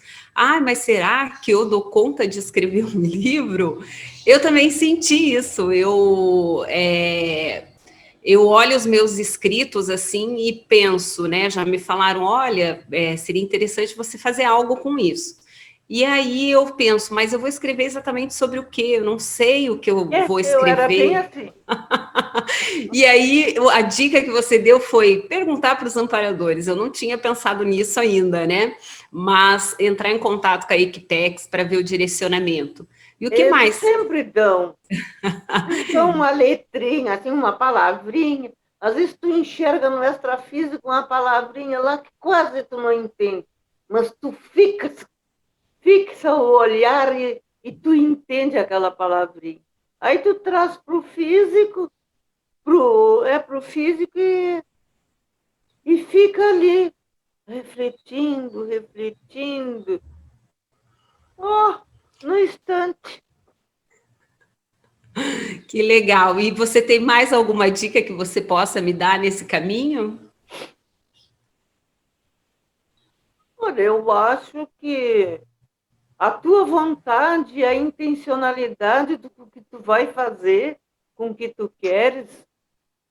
[SPEAKER 6] mas será que eu dou conta de escrever um livro? Eu também senti isso. Eu olho os meus escritos assim e penso, né? Já me falaram, olha, seria interessante você fazer algo com isso. E aí eu penso, mas eu vou escrever exatamente sobre o quê? Eu não sei o que eu vou escrever.
[SPEAKER 3] Eu era bem assim.
[SPEAKER 6] E aí a dica que você deu foi perguntar para os amparadores. Eu não tinha pensado nisso ainda, né? Mas entrar em contato com a Equitex para ver o direcionamento. E o que mais?
[SPEAKER 3] Sempre dão. Então, uma letrinha, assim, uma palavrinha. Às vezes tu enxerga no extrafísico uma palavrinha lá que quase tu não entende. Mas tu fixa o olhar e tu entende aquela palavrinha. Aí tu traz para o físico, pro físico e fica ali, refletindo. No instante.
[SPEAKER 6] Que legal. E você tem mais alguma dica que você possa me dar nesse caminho?
[SPEAKER 3] Olha, eu acho que a tua vontade, a intencionalidade do que tu vai fazer, com o que tu queres,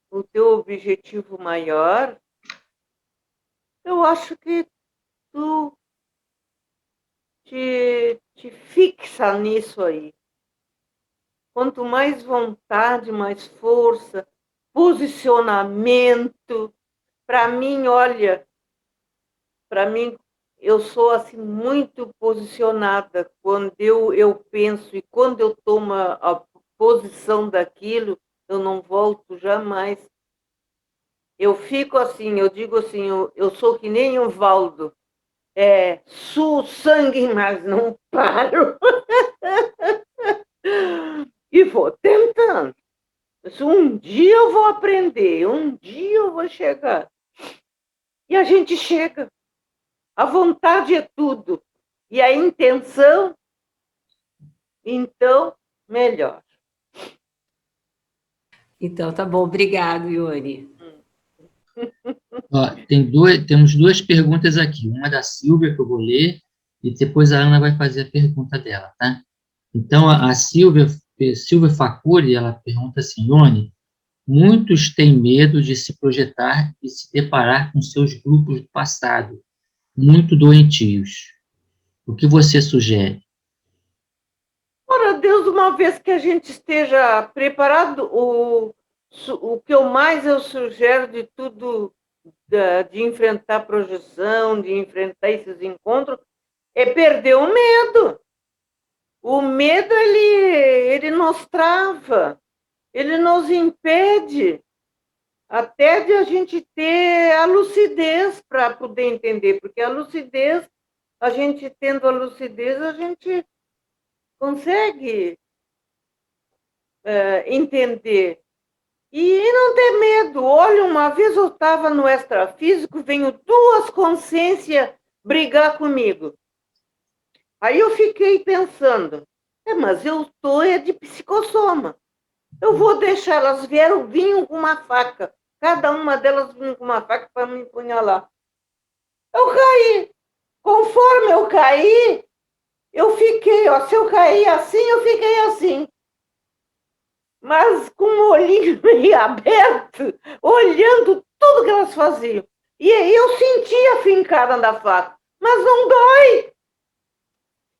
[SPEAKER 3] o teu objetivo maior, eu acho que tu te fixa nisso aí. Quanto mais vontade, mais força, posicionamento. Para mim, olha, eu sou assim muito posicionada. Quando eu penso e quando eu tomo a posição daquilo, eu não volto jamais. Eu fico assim, eu digo assim, eu sou que nem o Valdo. Suo sangue, mas não paro. E vou tentando. Um dia eu vou aprender, um dia eu vou chegar. E a gente chega. A vontade é tudo. E a intenção, então, melhor.
[SPEAKER 6] Então, tá bom. Obrigado, Ione.
[SPEAKER 1] Ó, temos duas perguntas aqui. Uma da Silvia, que eu vou ler, e depois a Ana vai fazer a pergunta dela, tá? Então, a Silvia Facuri, ela pergunta assim, Ione, Muitos têm medo de se projetar e se deparar com seus grupos do passado, muito doentios. O que você sugere?
[SPEAKER 3] Ora, Deus, uma vez que a gente esteja preparado, o que eu sugero de tudo, de enfrentar a projeção, de enfrentar esses encontros, é perder o medo. O medo, ele nos trava, ele nos impede até de a gente ter a lucidez para poder entender, porque a lucidez, a gente tendo a lucidez, a gente consegue entender. E não ter medo. Olha, uma vez eu estava no extrafísico, veio duas consciências brigar comigo. Aí eu fiquei pensando, mas eu estou de psicossoma. Eu vou deixar, elas vinham com uma faca. Cada uma delas vinha com uma faca para me apunhalar. Eu caí. Conforme eu caí, eu fiquei, se eu caí assim, eu fiquei assim. Mas com o olhinho meio aberto, olhando tudo que elas faziam. E aí eu sentia a fincada da faca, mas não dói.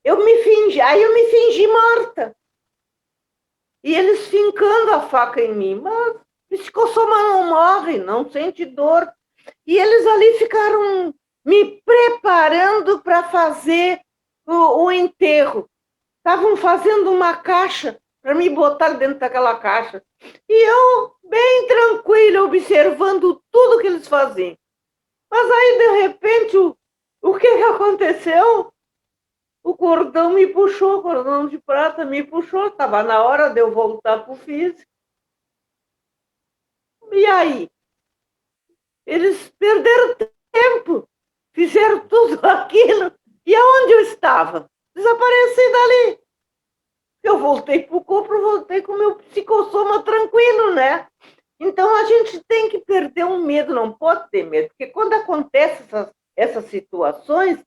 [SPEAKER 3] Aí eu me fingi morta. E eles fincando a faca em mim, mas psicossoma não morre, não sente dor. E eles ali ficaram me preparando para fazer o enterro. Estavam fazendo uma caixa para me botar dentro daquela caixa. E eu, bem tranquila, observando tudo que eles faziam. Mas aí, de repente, o que aconteceu? O cordão me puxou, o cordão de prata me puxou. Estava na hora de eu voltar para o físico. E aí? Eles perderam tempo, fizeram tudo aquilo. E aonde eu estava? Desapareci dali. Eu voltei para o corpo, voltei com o meu psicossoma tranquilo, né? Então, a gente tem que perder o medo, não pode ter medo, porque quando acontecem essas situações,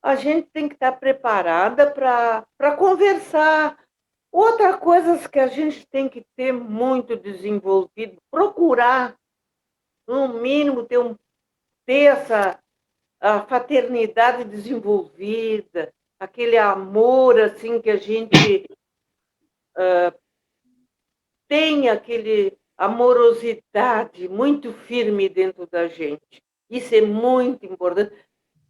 [SPEAKER 3] a gente tem que estar preparada para conversar. Outra coisa que a gente tem que ter muito desenvolvido, procurar, no mínimo, ter a fraternidade desenvolvida, aquele amor assim que a gente tem, aquele amorosidade muito firme dentro da gente. Isso é muito importante.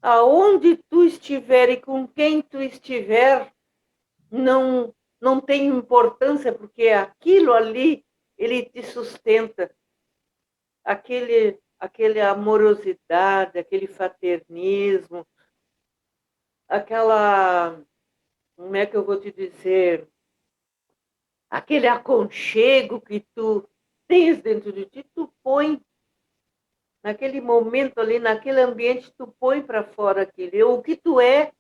[SPEAKER 3] Aonde tu estiver e com quem tu estiver, não tem importância, porque aquilo ali, ele te sustenta. Aquele amorosidade, aquele fraternismo, como é que eu vou te dizer, aquele aconchego que tu tens dentro de ti, tu põe naquele momento ali, naquele ambiente, tu põe para fora aquilo. O que tu é,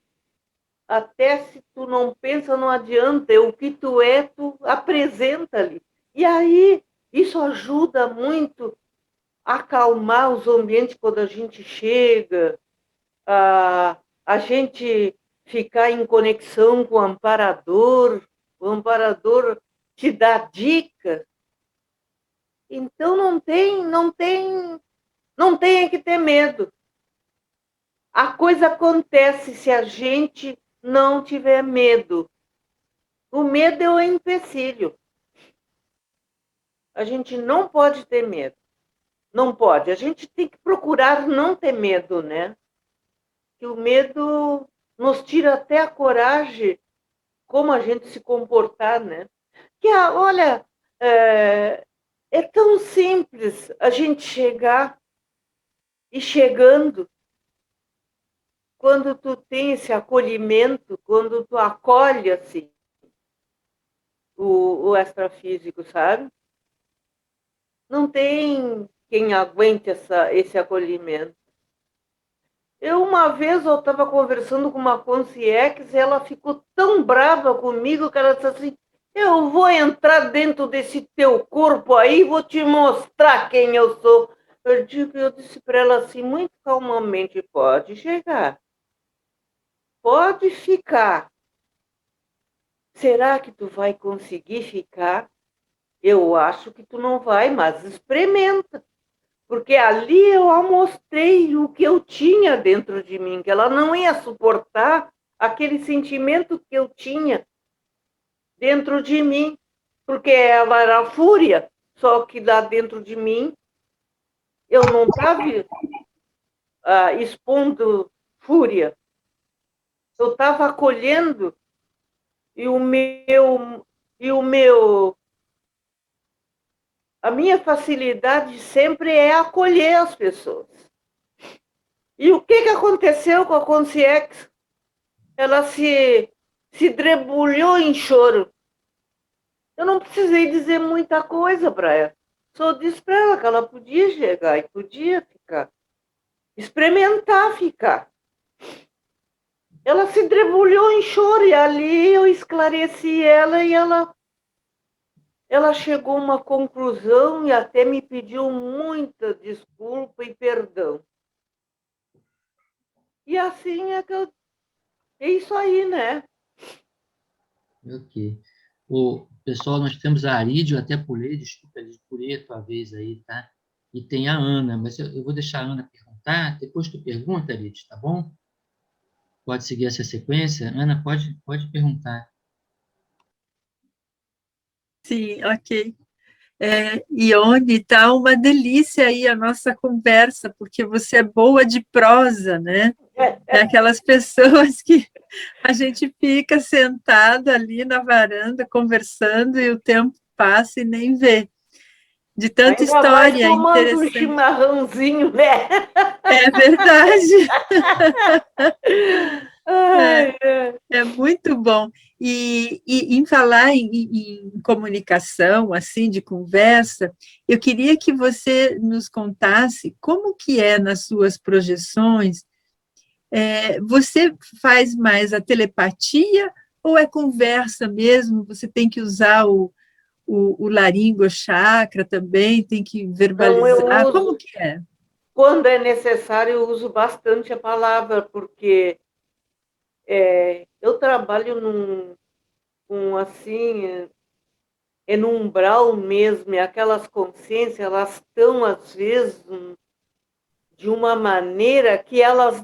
[SPEAKER 3] até se tu não pensa, não adianta. O que tu é, tu apresenta ali. E aí, isso ajuda muito a acalmar os ambientes quando a gente chega, a gente ficar em conexão com o amparador te dá dicas. Então não tem que ter medo. A coisa acontece se a gente não tiver medo. O medo é o empecilho. A gente não pode ter medo. Não pode. A gente tem que procurar não ter medo, né? Que o medo nos tira até a coragem, como a gente se comportar, né? Que, olha, é tão simples a gente chegar e chegando, quando tu tem esse acolhimento, quando tu acolhe, assim, o extrafísico, sabe? Não tem quem aguente esse acolhimento. Uma vez eu estava conversando com uma concierge, ela ficou tão brava comigo que ela disse assim, eu vou entrar dentro desse teu corpo aí, vou te mostrar quem eu sou. Eu disse para ela assim, muito calmamente, pode chegar. Pode ficar. Será que tu vai conseguir ficar? eu acho que tu não vai, mas experimenta. Porque ali eu a mostrei o que eu tinha dentro de mim, que ela não ia suportar aquele sentimento que eu tinha dentro de mim, porque ela era fúria, só que lá dentro de mim eu não estava expondo fúria, eu estava acolhendo e a minha facilidade sempre é acolher as pessoas. E o que aconteceu com a Consciex? Ela se debulhou em choro. Eu não precisei dizer muita coisa para ela. Só disse para ela que ela podia chegar e podia ficar. Experimentar ficar. Ela se debulhou em choro e ali eu esclareci ela e ela chegou a uma conclusão e até me pediu muita desculpa e perdão. E assim é que é isso aí, né?
[SPEAKER 1] Ok. Pessoal, nós temos a Arídio, até pulei, desculpa, pulei a tua vez aí, tá? E tem a Ana, mas eu vou deixar a Ana perguntar, depois tu pergunta, Arídio, tá bom? Pode seguir essa sequência? Ana, pode perguntar.
[SPEAKER 2] Sim, ok. Ione, tá uma delícia aí a nossa conversa, porque você é boa de prosa, né? É aquelas pessoas que a gente fica sentado ali na varanda conversando e o tempo passa e nem vê. De tanta
[SPEAKER 3] Ainda mais
[SPEAKER 2] história
[SPEAKER 3] tomando um
[SPEAKER 2] interessante.
[SPEAKER 3] chimarrãozinho, né?
[SPEAKER 2] É verdade.
[SPEAKER 3] Ai,
[SPEAKER 2] É muito bom. E em falar em comunicação, assim, de conversa, eu queria que você nos contasse como que é nas suas projeções. Você faz mais a telepatia ou é conversa mesmo? Você tem que usar o laringo chakra também, tem que
[SPEAKER 3] Então, eu
[SPEAKER 2] verbalizar. Como
[SPEAKER 3] uso,
[SPEAKER 2] que é?
[SPEAKER 3] quando é necessário, eu uso bastante a palavra, porque eu trabalho assim, no umbral mesmo, e aquelas consciências, elas estão, às vezes, de uma maneira que elas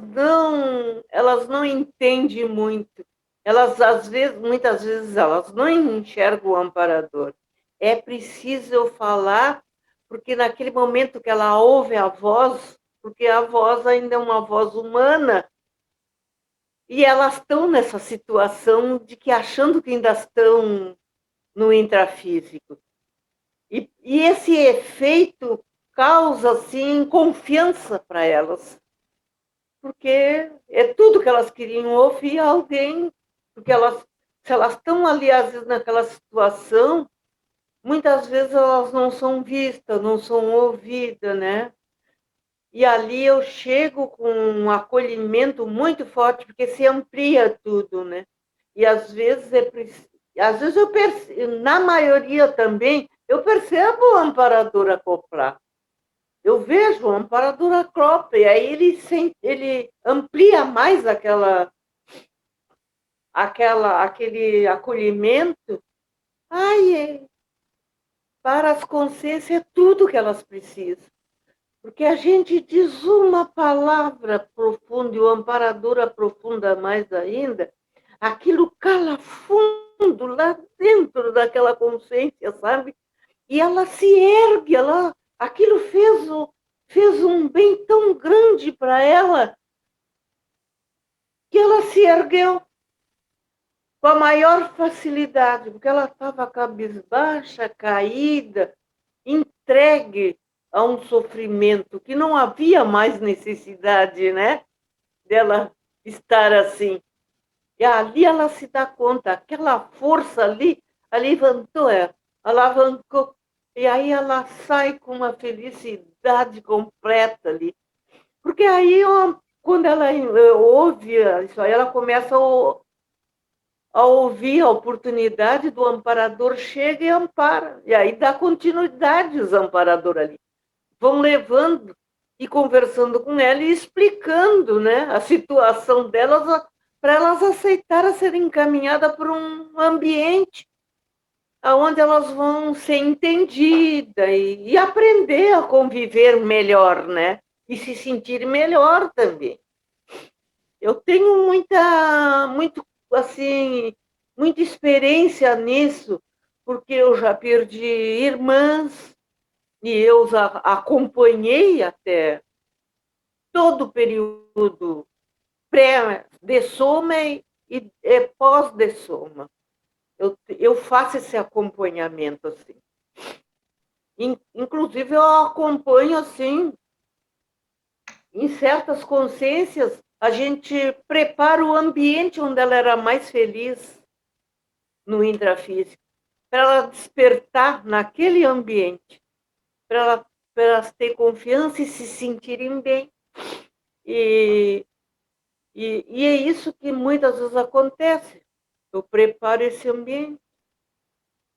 [SPEAKER 3] não entendem muito. Elas, às vezes, muitas vezes, elas não enxergam o amparador. É preciso eu falar, porque naquele momento que ela ouve a voz, porque a voz ainda é uma voz humana, e elas estão nessa situação de que achando que ainda estão no intrafísico. E esse efeito causa, assim, confiança para elas, porque é tudo que elas queriam ouvir alguém, porque se elas estão ali, às vezes, naquela situação, muitas vezes elas não são vistas, não são ouvidas, né? E ali eu chego com um acolhimento muito forte, porque se amplia tudo, né? E às vezes eu percebo, na maioria também, eu percebo o amparador acoplar. Eu vejo o amparador acopla, e aí ele amplia mais aquele acolhimento. Ai, para as consciências é tudo que elas precisam. Porque a gente diz uma palavra profunda e o amparador aprofunda mais ainda, aquilo cala fundo lá dentro daquela consciência, sabe? E ela se ergue, aquilo fez um bem tão grande para ela que ela se ergueu com a maior facilidade, porque ela estava cabisbaixa, caída, entregue a um sofrimento que não havia mais necessidade, né, dela estar assim. E ali ela se dá conta, aquela força ali, a levantou ela, alavancou, e aí ela sai com uma felicidade completa ali. Porque aí, quando ela ouve isso aí, ela começa a ouvir a oportunidade do amparador, chega e ampara. E aí dá continuidade os amparadores ali. Vão levando e conversando com ela e explicando, né, a situação delas para elas aceitarem ser encaminhadas para um ambiente aonde elas vão ser entendidas e aprender a conviver melhor, né? E se sentir melhor também. Eu tenho muita experiência nisso, porque eu já perdi irmãs e eu acompanhei até todo o período pré-dessoma e pós-dessoma. Eu faço esse acompanhamento assim. Inclusive, eu acompanho assim, em certas consciências, a gente prepara o ambiente onde ela era mais feliz no intrafísico, para ela despertar naquele ambiente, para elas terem confiança e se sentirem bem. E é isso que muitas vezes acontece. Eu preparo esse ambiente.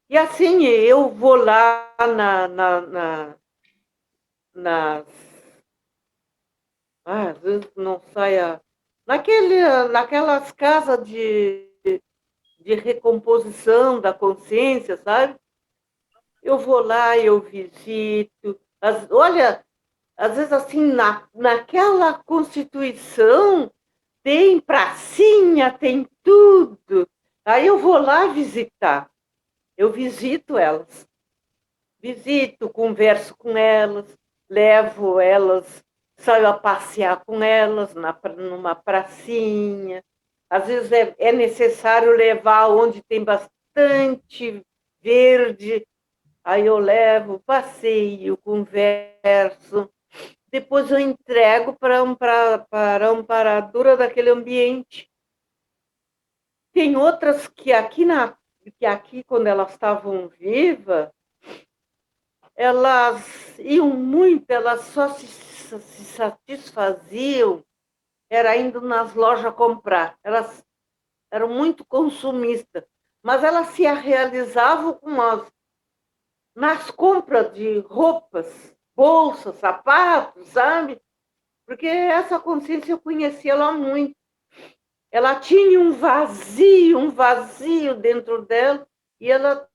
[SPEAKER 3] E assim, eu vou lá às vezes não saia... Naquelas casas de recomposição da consciência, sabe? Eu vou lá, eu visito. Olha, às vezes assim, naquela constituição, tem pracinha, tem tudo. Aí eu vou lá visitar. Eu visito elas. Visito, converso com elas, levo elas, saio a passear com elas numa pracinha. Às vezes é necessário levar onde tem bastante verde. Aí eu levo, passeio, converso. Depois eu entrego para a amparadora daquele ambiente. Tem outras que aqui, quando elas estavam vivas, elas iam muito, elas só se satisfaziam, era indo nas lojas comprar. Elas eram muito consumistas, mas elas se realizavam nas compras de roupas, bolsas, sapatos, sabe? Porque essa consciência eu conhecia ela muito. Ela tinha um vazio dentro dela, e ela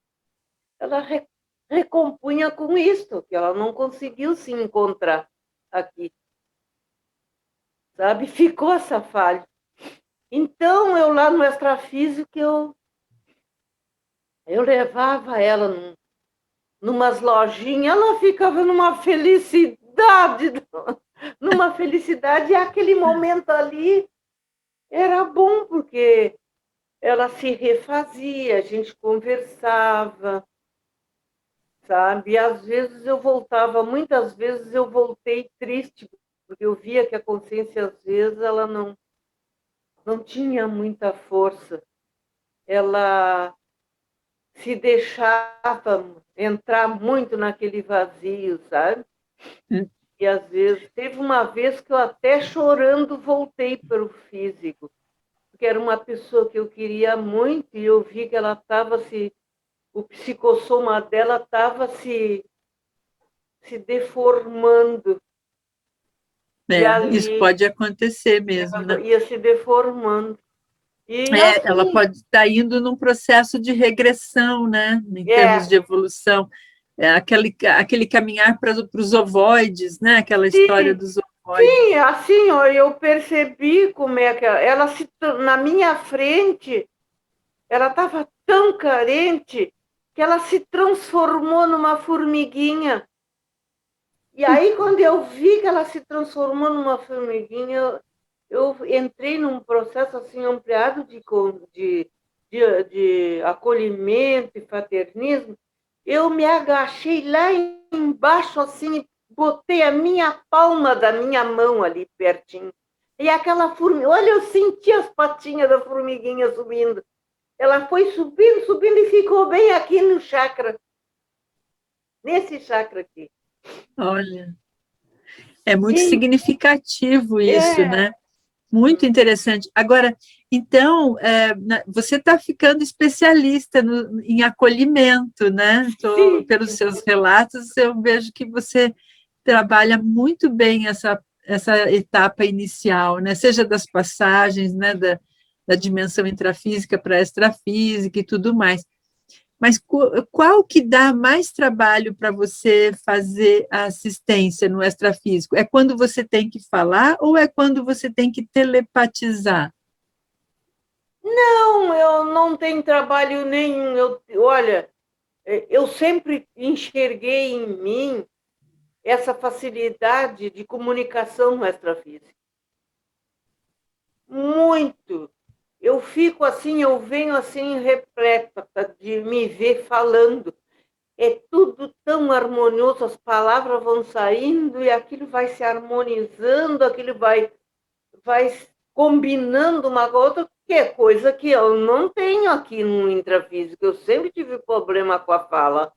[SPEAKER 3] recompunha com isto, que ela não conseguiu se encontrar aqui. Sabe? Ficou essa falha. Então, eu lá no extrafísico, eu levava ela numas lojinhas, ela ficava numa felicidade, e aquele momento ali era bom, porque ela se refazia, a gente conversava, sabe? E às vezes muitas vezes eu voltei triste, porque eu via que a consciência, às vezes, ela não tinha muita força. Ela se deixava entrar muito naquele vazio, sabe? E às vezes, teve uma vez que eu até chorando voltei para o físico, porque era uma pessoa que eu queria muito e eu vi que ela estava o psicossoma dela estava se deformando.
[SPEAKER 2] Isso pode acontecer mesmo, né?
[SPEAKER 3] Ia se deformando. Assim,
[SPEAKER 2] ela pode estar indo num processo de regressão, né? Em termos de evolução. Aquele caminhar para os ovoides, né? Aquela história dos ovoides.
[SPEAKER 3] Sim, assim, ó, eu percebi como é que ela na minha frente, ela estava tão carente que ela se transformou numa formiguinha. E aí, quando eu vi que ela se transformou numa formiguinha, eu entrei num processo assim ampliado de acolhimento e fraternismo. Eu me agachei lá embaixo, assim, e botei a minha palma da minha mão ali pertinho. E aquela formiga, olha, eu senti as patinhas da formiguinha subindo. Ela foi subindo e ficou bem aqui no chakra. Nesse chakra aqui.
[SPEAKER 2] Olha, é muito significativo isso, né? Muito interessante. Agora, então, você está ficando especialista em acolhimento, né? Pelos seus relatos, eu vejo que você trabalha muito bem essa etapa inicial, né? Seja das passagens, né? Da dimensão intrafísica para a extrafísica e tudo mais. Mas qual que dá mais trabalho para você fazer a assistência no extrafísico? É quando você tem que falar ou é quando você tem que telepatizar?
[SPEAKER 3] Não, eu não tenho trabalho nenhum. Olha, eu sempre enxerguei em mim essa facilidade de comunicação no extrafísico. Muito. Eu fico assim, eu venho assim repleta de me ver falando. É tudo tão harmonioso, as palavras vão saindo e aquilo vai se harmonizando, aquilo vai combinando uma com a outra, que é coisa que eu não tenho aqui no intrafísico. Eu sempre tive problema com a fala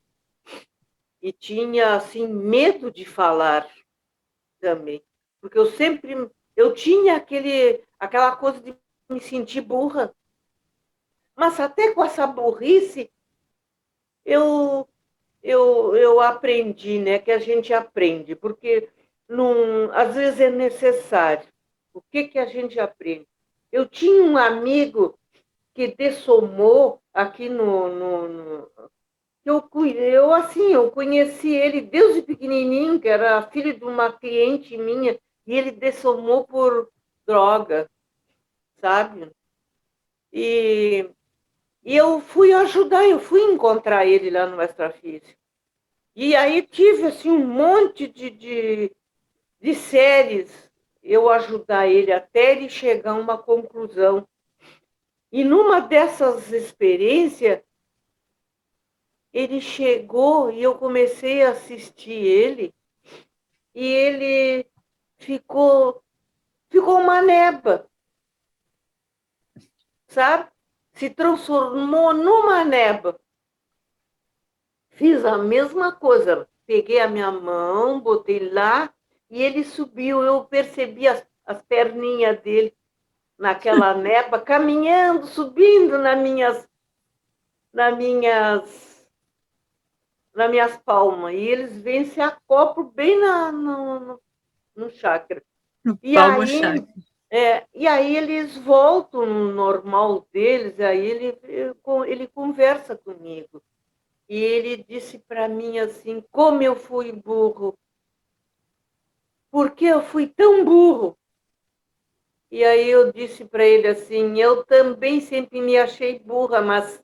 [SPEAKER 3] e tinha assim medo de falar também, porque eu tinha aquela coisa de me sentir burra. Mas até com essa burrice eu eu aprendi, né, que a gente aprende, porque não, às vezes é necessário. O que que a gente aprende? Eu tinha um amigo que dessomou aqui eu conheci ele desde pequenininho, que era filho de uma cliente minha, e ele dessomou por droga, sabe? E, e eu fui ajudar, eu fui encontrar ele lá no Extrafísico. E aí tive assim, um monte de séries, eu ajudar ele até ele chegar a uma conclusão. E numa dessas experiências, ele chegou e eu comecei a assistir ele, e ele ficou uma neba, sabe? Se transformou numa neba. Fiz a mesma coisa, peguei a minha mão, botei lá, e ele subiu, eu percebi as perninhas dele naquela neba, caminhando, subindo nas minhas, nas minhas palmas, e eles vêm se acoplam bem no chakra.
[SPEAKER 2] No
[SPEAKER 3] E
[SPEAKER 2] palmo
[SPEAKER 3] aí,
[SPEAKER 2] chakra.
[SPEAKER 3] e aí eles voltam no normal deles, aí ele conversa comigo. E ele disse para mim assim, como eu fui burro. Por que eu fui tão burro? E aí eu disse para ele assim, eu também sempre me achei burra, mas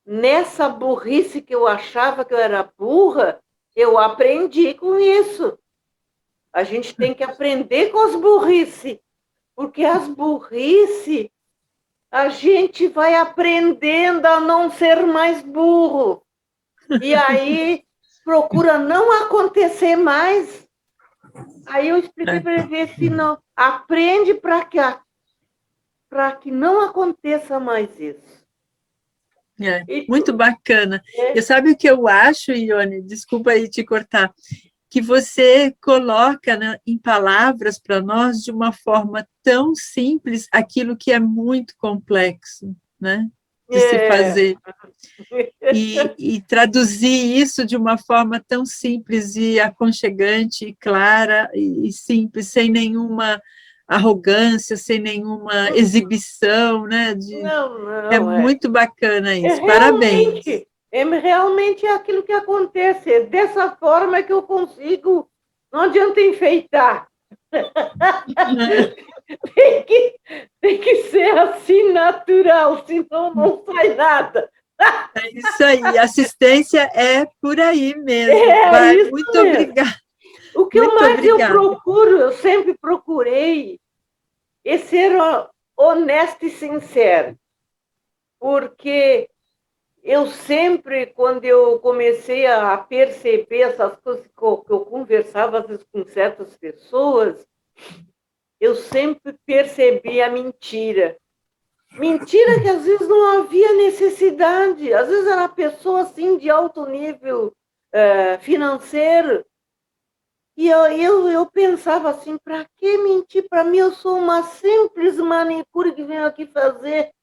[SPEAKER 3] nessa burrice que eu achava que eu era burra, eu aprendi com isso. A gente tem que aprender com as burrice, porque as burrice a gente vai aprendendo a não ser mais burro. E aí procura não acontecer mais. Aí eu expliquei para ele assim, não, aprende para que não aconteça mais isso.
[SPEAKER 2] Muito bacana. E sabe o que eu acho, Ione? Desculpa aí te cortar. Que você coloca, né, em palavras para nós de uma forma tão simples aquilo que é muito complexo, né, de se fazer. E traduzir isso de uma forma tão simples e aconchegante, clara e simples, sem nenhuma arrogância, sem nenhuma exibição, né? É muito bacana isso, parabéns.
[SPEAKER 3] Realmente é aquilo que acontece, é dessa forma que eu consigo, não adianta enfeitar. Tem que ser assim natural, senão não sai nada.
[SPEAKER 2] É isso aí, assistência é por aí mesmo. Muito obrigada.
[SPEAKER 3] O que eu sempre procurei, é ser honesta e sincera. Porque eu sempre, quando eu comecei a perceber essas coisas que eu conversava às vezes com certas pessoas, eu sempre percebi a mentira. Mentira que às vezes não havia necessidade, às vezes era uma pessoa assim de alto nível financeiro, e eu pensava assim, para que mentir? Para mim, eu sou uma simples manicure que venho aqui fazer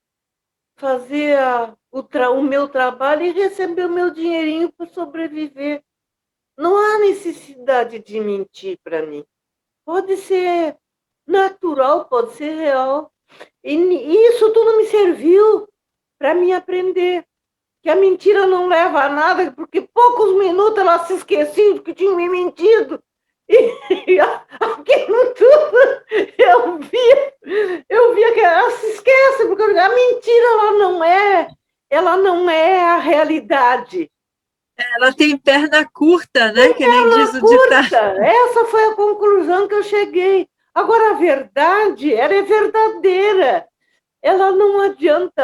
[SPEAKER 3] o meu trabalho e receber o meu dinheirinho para sobreviver. Não há necessidade de mentir para mim. Pode ser natural, pode ser real. E isso tudo me serviu para mim aprender. que a mentira não leva a nada, porque poucos minutos ela se esquecia de que tinha me mentido. E aquilo tudo eu via que ela se esquece, porque a mentira ela não é a realidade.
[SPEAKER 2] Ela tem perna curta, né? Que nem diz o
[SPEAKER 3] Curta.
[SPEAKER 2] ditado.
[SPEAKER 3] Essa foi a conclusão que eu cheguei. Agora, a verdade, ela é verdadeira. Ela não adianta,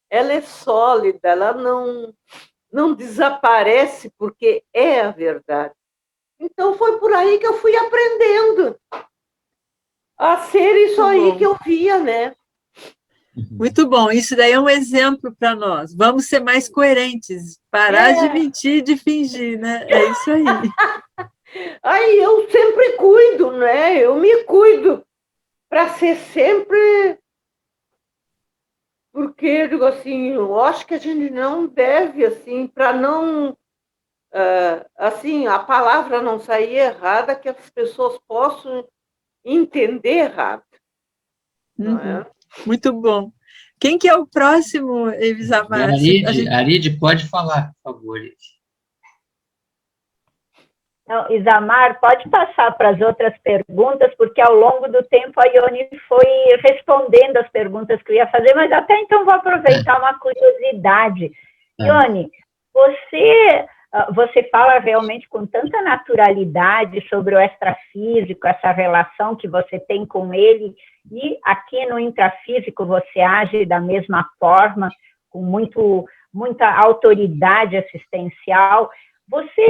[SPEAKER 3] ela é sólida, ela não desaparece porque é a verdade. Então, foi por aí que eu fui aprendendo a ser isso aí que eu via, né?
[SPEAKER 2] Muito bom, isso daí é um exemplo para nós. Vamos ser mais coerentes, parar de mentir e de fingir, né? É isso aí.
[SPEAKER 3] Aí eu sempre cuido, né? Eu me cuido para ser sempre. Porque eu digo assim, eu acho que a gente não deve, assim, para não. Assim, a palavra não sair errada, que as pessoas possam entender errado. Não é?
[SPEAKER 2] Muito bom. Quem que é o próximo, Evisamar?
[SPEAKER 1] Aride, pode falar, por favor.
[SPEAKER 7] Não, Isamar, pode passar para as outras perguntas, porque ao longo do tempo a Ione foi respondendo as perguntas que eu ia fazer, mas até então vou aproveitar uma curiosidade. Ione, você fala realmente com tanta naturalidade sobre o extrafísico, essa relação que você tem com ele, e aqui no intrafísico você age da mesma forma, com muita autoridade assistencial. Você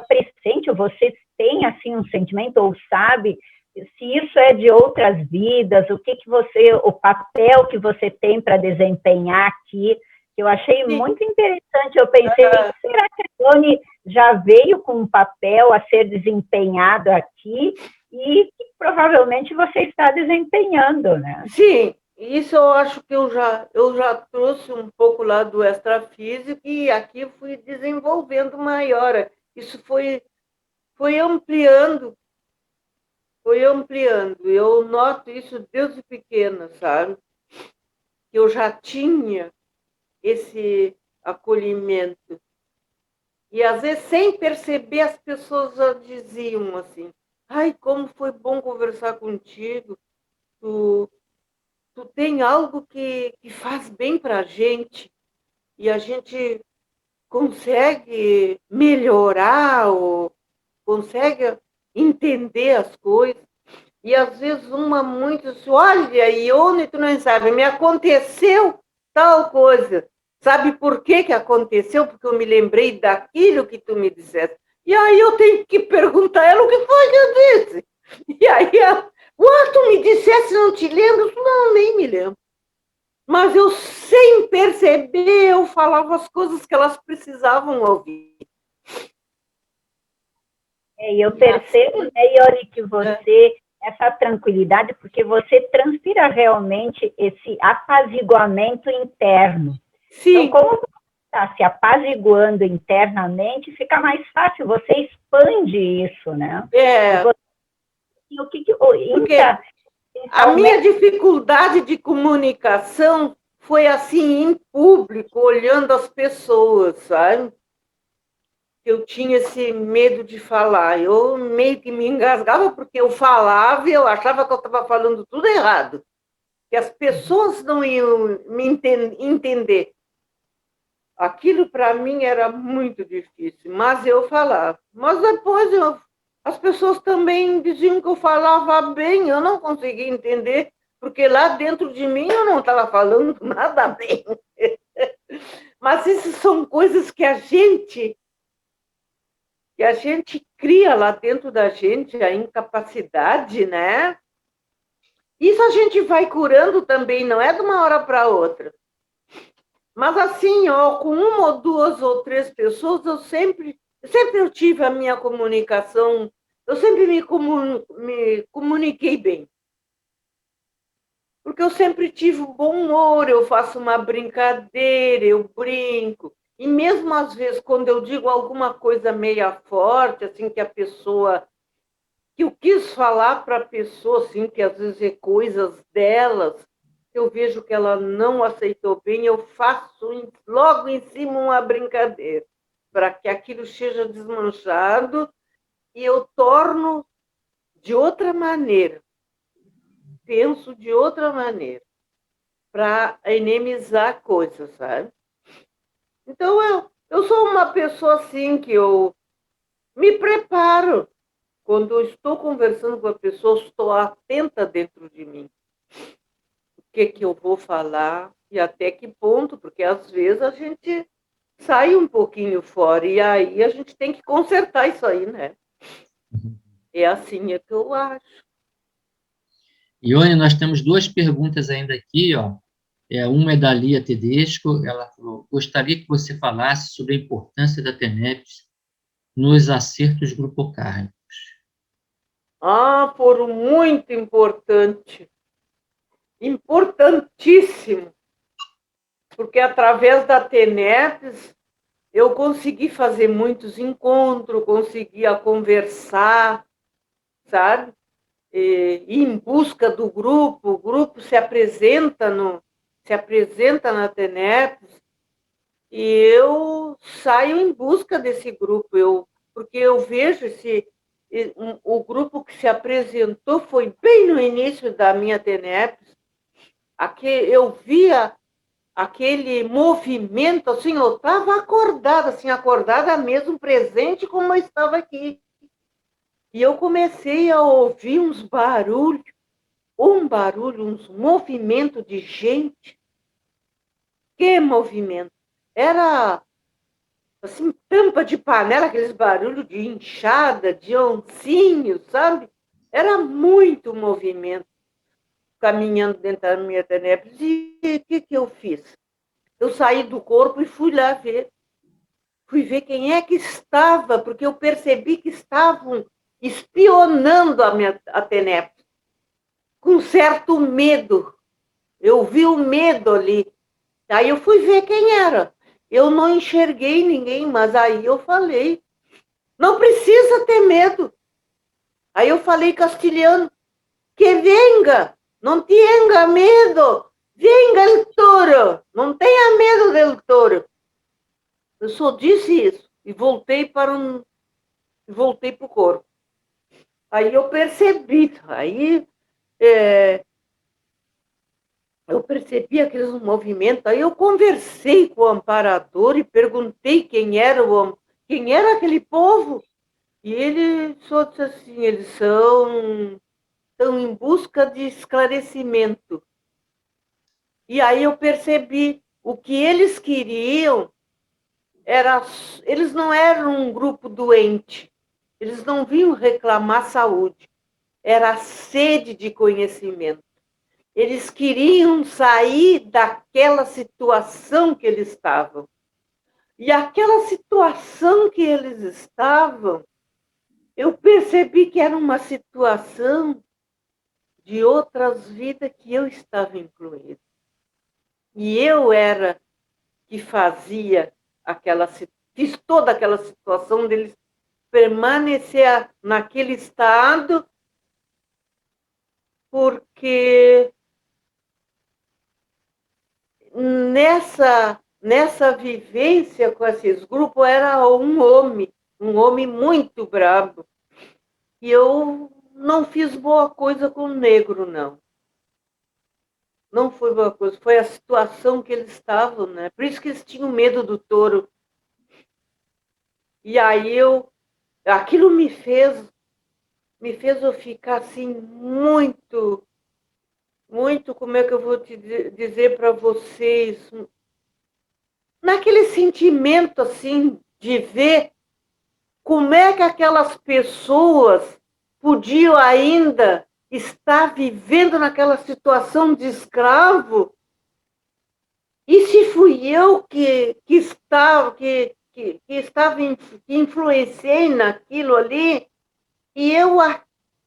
[SPEAKER 7] pressente, ou você tem assim um sentimento, ou sabe se isso é de outras vidas, o papel que você tem para desempenhar aqui, que eu achei muito interessante. Eu pensei, será que a Ione já veio com um papel a ser desempenhado aqui e que provavelmente você está desempenhando, né?
[SPEAKER 3] Sim. Isso eu acho que eu já trouxe um pouco lá do extrafísico e aqui fui desenvolvendo maior. Isso foi ampliando, Eu noto isso desde pequena, sabe? Que eu já tinha esse acolhimento. E às vezes, sem perceber, as pessoas já diziam assim, ai, como foi bom conversar contigo, tu tem algo que faz bem para a gente e a gente consegue melhorar ou consegue entender as coisas. E às vezes uma muito assim, olha, Ione, tu não sabe, me aconteceu tal coisa. Sabe por que aconteceu? Porque eu me lembrei daquilo que tu me disseste. E aí eu tenho que perguntar a ela o que foi que eu disse. E aí ela, tu me dissesse, não te lembro? Não, nem me lembro. Mas eu, sem perceber, eu falava as coisas que elas precisavam ouvir.
[SPEAKER 7] E eu percebo, né, Ione, que você, essa tranquilidade, porque você transpira realmente esse apaziguamento interno.
[SPEAKER 3] Sim.
[SPEAKER 7] Então, como você está se apaziguando internamente, fica mais fácil, você expande isso, né?
[SPEAKER 3] Porque a minha dificuldade de comunicação foi assim, em público, olhando as pessoas, sabe? Eu tinha esse medo de falar. Eu meio que me engasgava porque eu falava e eu achava que eu estava falando tudo errado. Que as pessoas não iam me entender. Aquilo para mim era muito difícil, mas eu falava. Mas depois as pessoas também diziam que eu falava bem, eu não conseguia entender, porque lá dentro de mim eu não estava falando nada bem. Mas isso são coisas que a gente cria lá dentro da gente, a incapacidade, né? Isso a gente vai curando também, não é de uma hora para outra. Mas assim, com uma ou duas ou três pessoas, eu sempre tive a minha comunicação, eu sempre me comuniquei bem. Porque eu sempre tive um bom humor, eu faço uma brincadeira, eu brinco. E mesmo às vezes, quando eu digo alguma coisa meia forte, assim, que eu quis falar para a pessoa, assim, que às vezes é coisas delas, eu vejo que ela não aceitou bem, eu faço logo em cima uma brincadeira, para que aquilo seja desmanchado e eu torno de outra maneira, penso de outra maneira, para enemizar coisas, sabe? Então, eu sou uma pessoa assim, que eu me preparo. Quando eu estou conversando com a pessoa, estou atenta dentro de mim. O que eu vou falar e até que ponto, porque às vezes a gente sai um pouquinho fora e aí a gente tem que consertar isso aí, né? É assim que eu acho.
[SPEAKER 1] Ione, nós temos duas perguntas ainda aqui, ó. Uma é da Lia Tedesco, ela falou: gostaria que você falasse sobre a importância da TENEPS nos acertos grupocárnicos.
[SPEAKER 3] Foram muito importante, importantíssimo, porque através da TENEPS eu consegui fazer muitos encontros, conseguia conversar, sabe? Ir em busca do grupo, o grupo se apresenta na TENEPS, e eu saio em busca desse grupo, porque eu vejo o grupo que se apresentou foi bem no início da minha TENEPS, eu via aquele movimento, assim, eu estava acordada mesmo, presente como eu estava aqui. E eu comecei a ouvir uns barulhos, uns movimentos de gente. Que movimento! Era, assim, tampa de panela, aqueles barulhos de inchada, de oncinho, sabe? Era muito movimento caminhando dentro da minha TENEPS. E o que eu fiz? Eu saí do corpo e fui lá ver. Fui ver quem é que estava, porque eu percebi que estavam espionando a TENEPS, com certo medo. Eu vi o medo ali. Aí eu fui ver quem era. Eu não enxerguei ninguém, mas aí eu falei: não precisa ter medo. Aí eu falei castelhano: que venga, não tenha medo. Venga el toro, não tenha medo del toro. Eu só disse isso e voltei para o corpo. Aí eu percebi, eu percebi aqueles movimentos, aí eu conversei com o amparador e perguntei quem era aquele povo. E ele só disse assim: eles estão em busca de esclarecimento. E aí eu percebi o que eles queriam eles não eram um grupo doente, eles não vinham reclamar saúde, era a sede de conhecimento. Eles queriam sair daquela situação que eles estavam. E aquela situação que eles estavam, eu percebi que era uma situação de outras vidas que eu estava incluída. E eu era que fiz toda aquela situação deles permanecer naquele estado, porque nessa vivência com esses grupos era um homem muito bravo. E eu não fiz boa coisa com o negro, não. Não foi boa coisa, foi a situação que eles estavam, né? Por isso que eles tinham medo do touro. E aí aquilo me fez eu ficar assim muito, muito, como é que eu vou te dizer para vocês, naquele sentimento assim de ver como é que aquelas pessoas podiam ainda estar vivendo naquela situação de escravo. E se fui eu que influenciei naquilo ali, e eu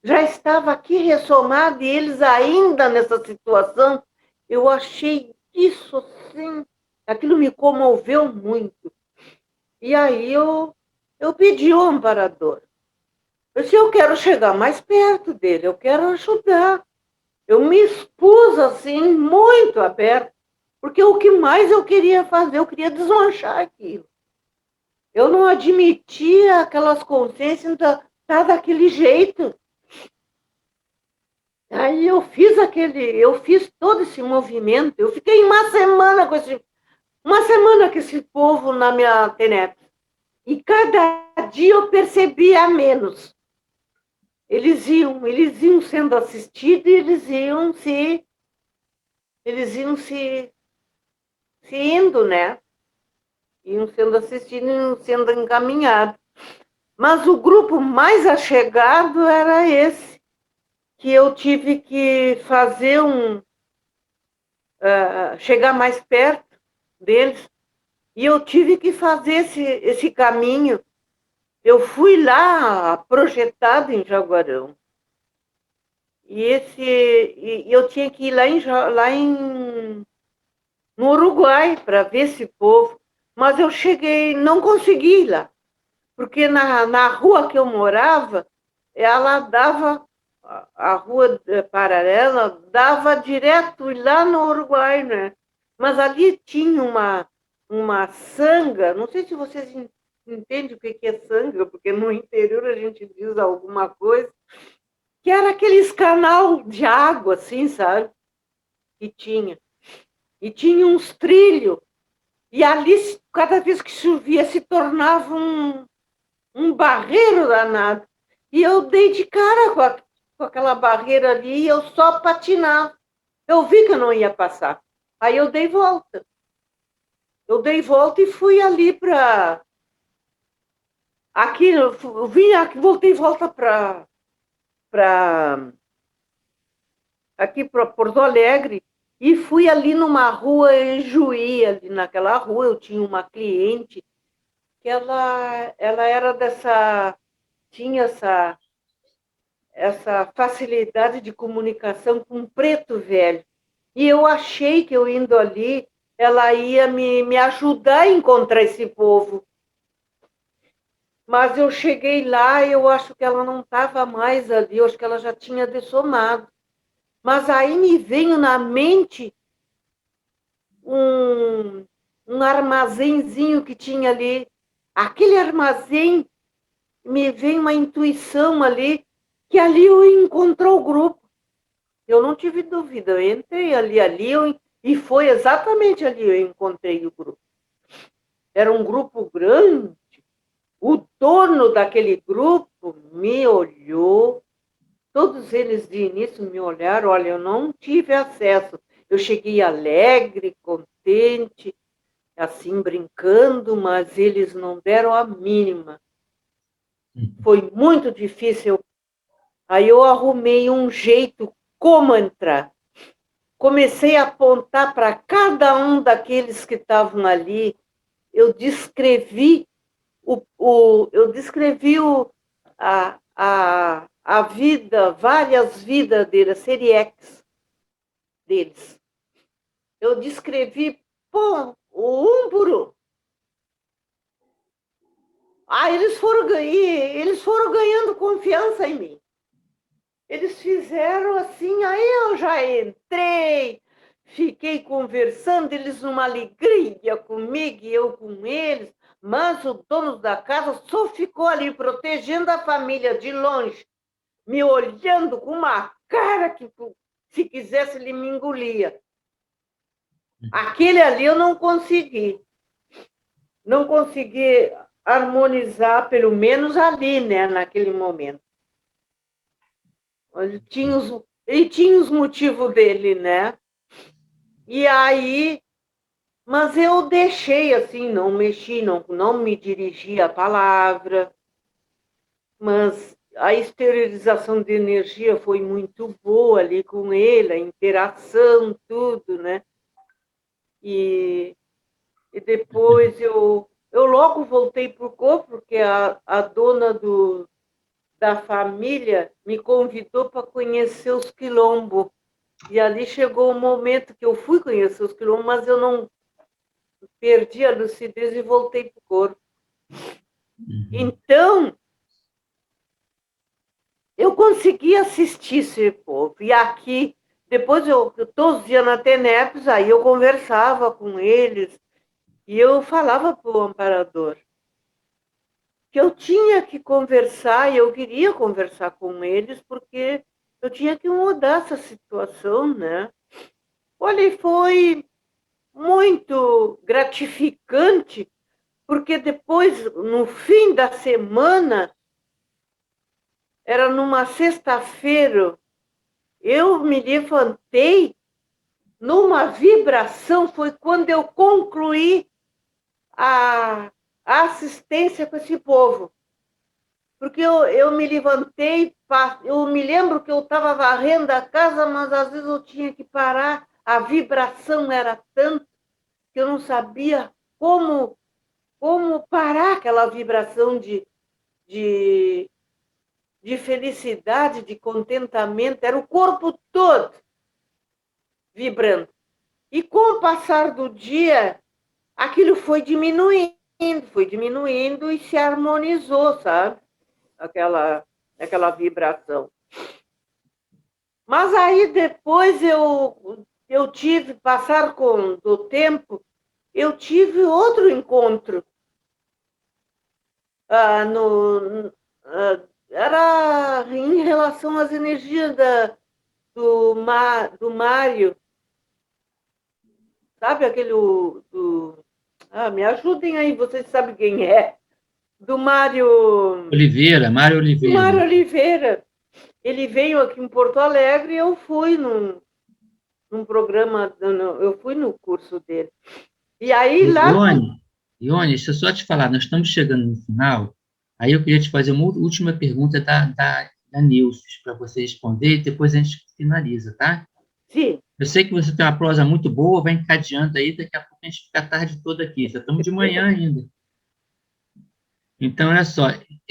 [SPEAKER 3] já estava aqui ressomada e eles ainda nessa situação, eu achei isso assim, aquilo me comoveu muito. E aí eu pedi ao amparador. Eu disse: eu quero chegar mais perto dele, eu quero ajudar. Eu me expus, assim, muito aberto, porque o que mais eu queria fazer, eu queria desmanchar aquilo. Eu não admitia aquelas consciências tá daquele jeito. Aí eu fiz todo esse movimento, eu fiquei uma semana com esse povo na minha TENEP. E cada dia eu percebia menos. Eles iam sendo assistidos e eles iam se indo, né? Iam sendo assistidos, iam sendo encaminhados. Mas o grupo mais achegado era esse, que eu tive que fazer chegar mais perto deles, e eu tive que fazer esse caminho. Eu fui lá projetado em Jaguarão, e eu tinha que ir no Uruguai para ver esse povo, mas eu cheguei, não consegui ir lá, porque na rua que eu morava, ela dava, a rua paralela dava direto lá no Uruguai, né? Mas ali tinha uma sanga, não sei se vocês entendem o que é sanga, porque no interior a gente diz alguma coisa, que era aqueles canal de água, assim, sabe? Que tinha. E tinha uns trilhos, e ali, cada vez que chovia, se tornava um barreiro danado. E eu dei de cara com aquela barreira ali, e eu só patinava. Eu vi que eu não ia passar. Aí eu dei volta. Eu dei volta e fui ali para... Aqui, eu vim aqui, voltei volta para aqui para Porto Alegre, e fui ali numa rua em Juí, ali naquela rua eu tinha uma cliente que ela era tinha essa facilidade de comunicação com um preto velho. E eu achei que eu indo ali, ela ia me ajudar a encontrar esse povo. Mas eu cheguei lá e eu acho que ela não estava mais ali, eu acho que ela já tinha dessomado. Mas aí me veio na mente um armazenzinho que tinha ali. Aquele armazém, me veio uma intuição ali, que ali eu encontrei o grupo. Eu não tive dúvida, eu entrei e foi exatamente ali eu encontrei o grupo. Era um grupo grande. O dono daquele grupo me olhou, todos eles de início me olharam, olha, eu não tive acesso. Eu cheguei alegre, contente, assim, brincando, mas eles não deram a mínima. Foi muito difícil. Aí eu arrumei um jeito como entrar. Comecei a apontar para cada um daqueles que estavam ali. Eu descrevi a vida, várias vidas deles, seriex deles. Eu descrevi, pô, o Umburo. Eles foram ganhando confiança em mim. Eles fizeram assim, aí eu já entrei, fiquei conversando, eles numa alegria comigo e eu com eles, mas o dono da casa só ficou ali protegendo a família de longe, me olhando com uma cara que, se quisesse, ele me engolia. Aquele ali eu não consegui harmonizar, pelo menos ali, né, naquele momento. Ele tinha os motivos dele, né? E aí, mas eu deixei assim, não mexi, não me dirigi a palavra, mas a esterilização de energia foi muito boa ali com ele, a interação, tudo, né? E depois eu logo voltei para o corpo, porque a dona da família me convidou para conhecer os quilombos. E ali chegou o momento que eu fui conhecer os quilombos, mas eu não perdi a lucidez e voltei para o corpo. Então, eu consegui assistir esse povo. E aqui, depois eu todos os dias na TENEPS, aí eu conversava com eles e eu falava para o amparador que eu tinha que conversar e eu queria conversar com eles porque eu tinha que mudar essa situação, né? Olha, e foi muito gratificante, porque depois, no fim da semana, era numa sexta-feira, eu me levantei numa vibração, foi quando eu concluí a assistência com esse povo. Porque eu me levantei, eu me lembro que eu estava varrendo a casa, mas às vezes eu tinha que parar, a vibração era tanta que eu não sabia como parar aquela vibração de, de felicidade, de contentamento, era o corpo todo vibrando. E com o passar do dia, aquilo foi diminuindo e se harmonizou, sabe? Aquela vibração. Mas aí depois eu tive, passar do tempo, eu tive outro encontro. Era em relação às energias do Mário, sabe aquele me ajudem aí, vocês sabem quem é? Do Mário
[SPEAKER 1] Oliveira, Mário Oliveira.
[SPEAKER 3] Mário Oliveira. Ele veio aqui em Porto Alegre e eu fui num programa, eu fui no curso dele. E aí lá...
[SPEAKER 1] Ione, deixa eu só te falar, nós estamos chegando no final, aí eu queria te fazer uma última pergunta da Nilce, para você responder, e depois a gente finaliza, tá?
[SPEAKER 3] Sim.
[SPEAKER 1] Eu sei que você tem uma prosa muito boa, vai encadeando aí, daqui a pouco a gente fica a tarde toda aqui, já estamos de manhã ainda. Então, olha só,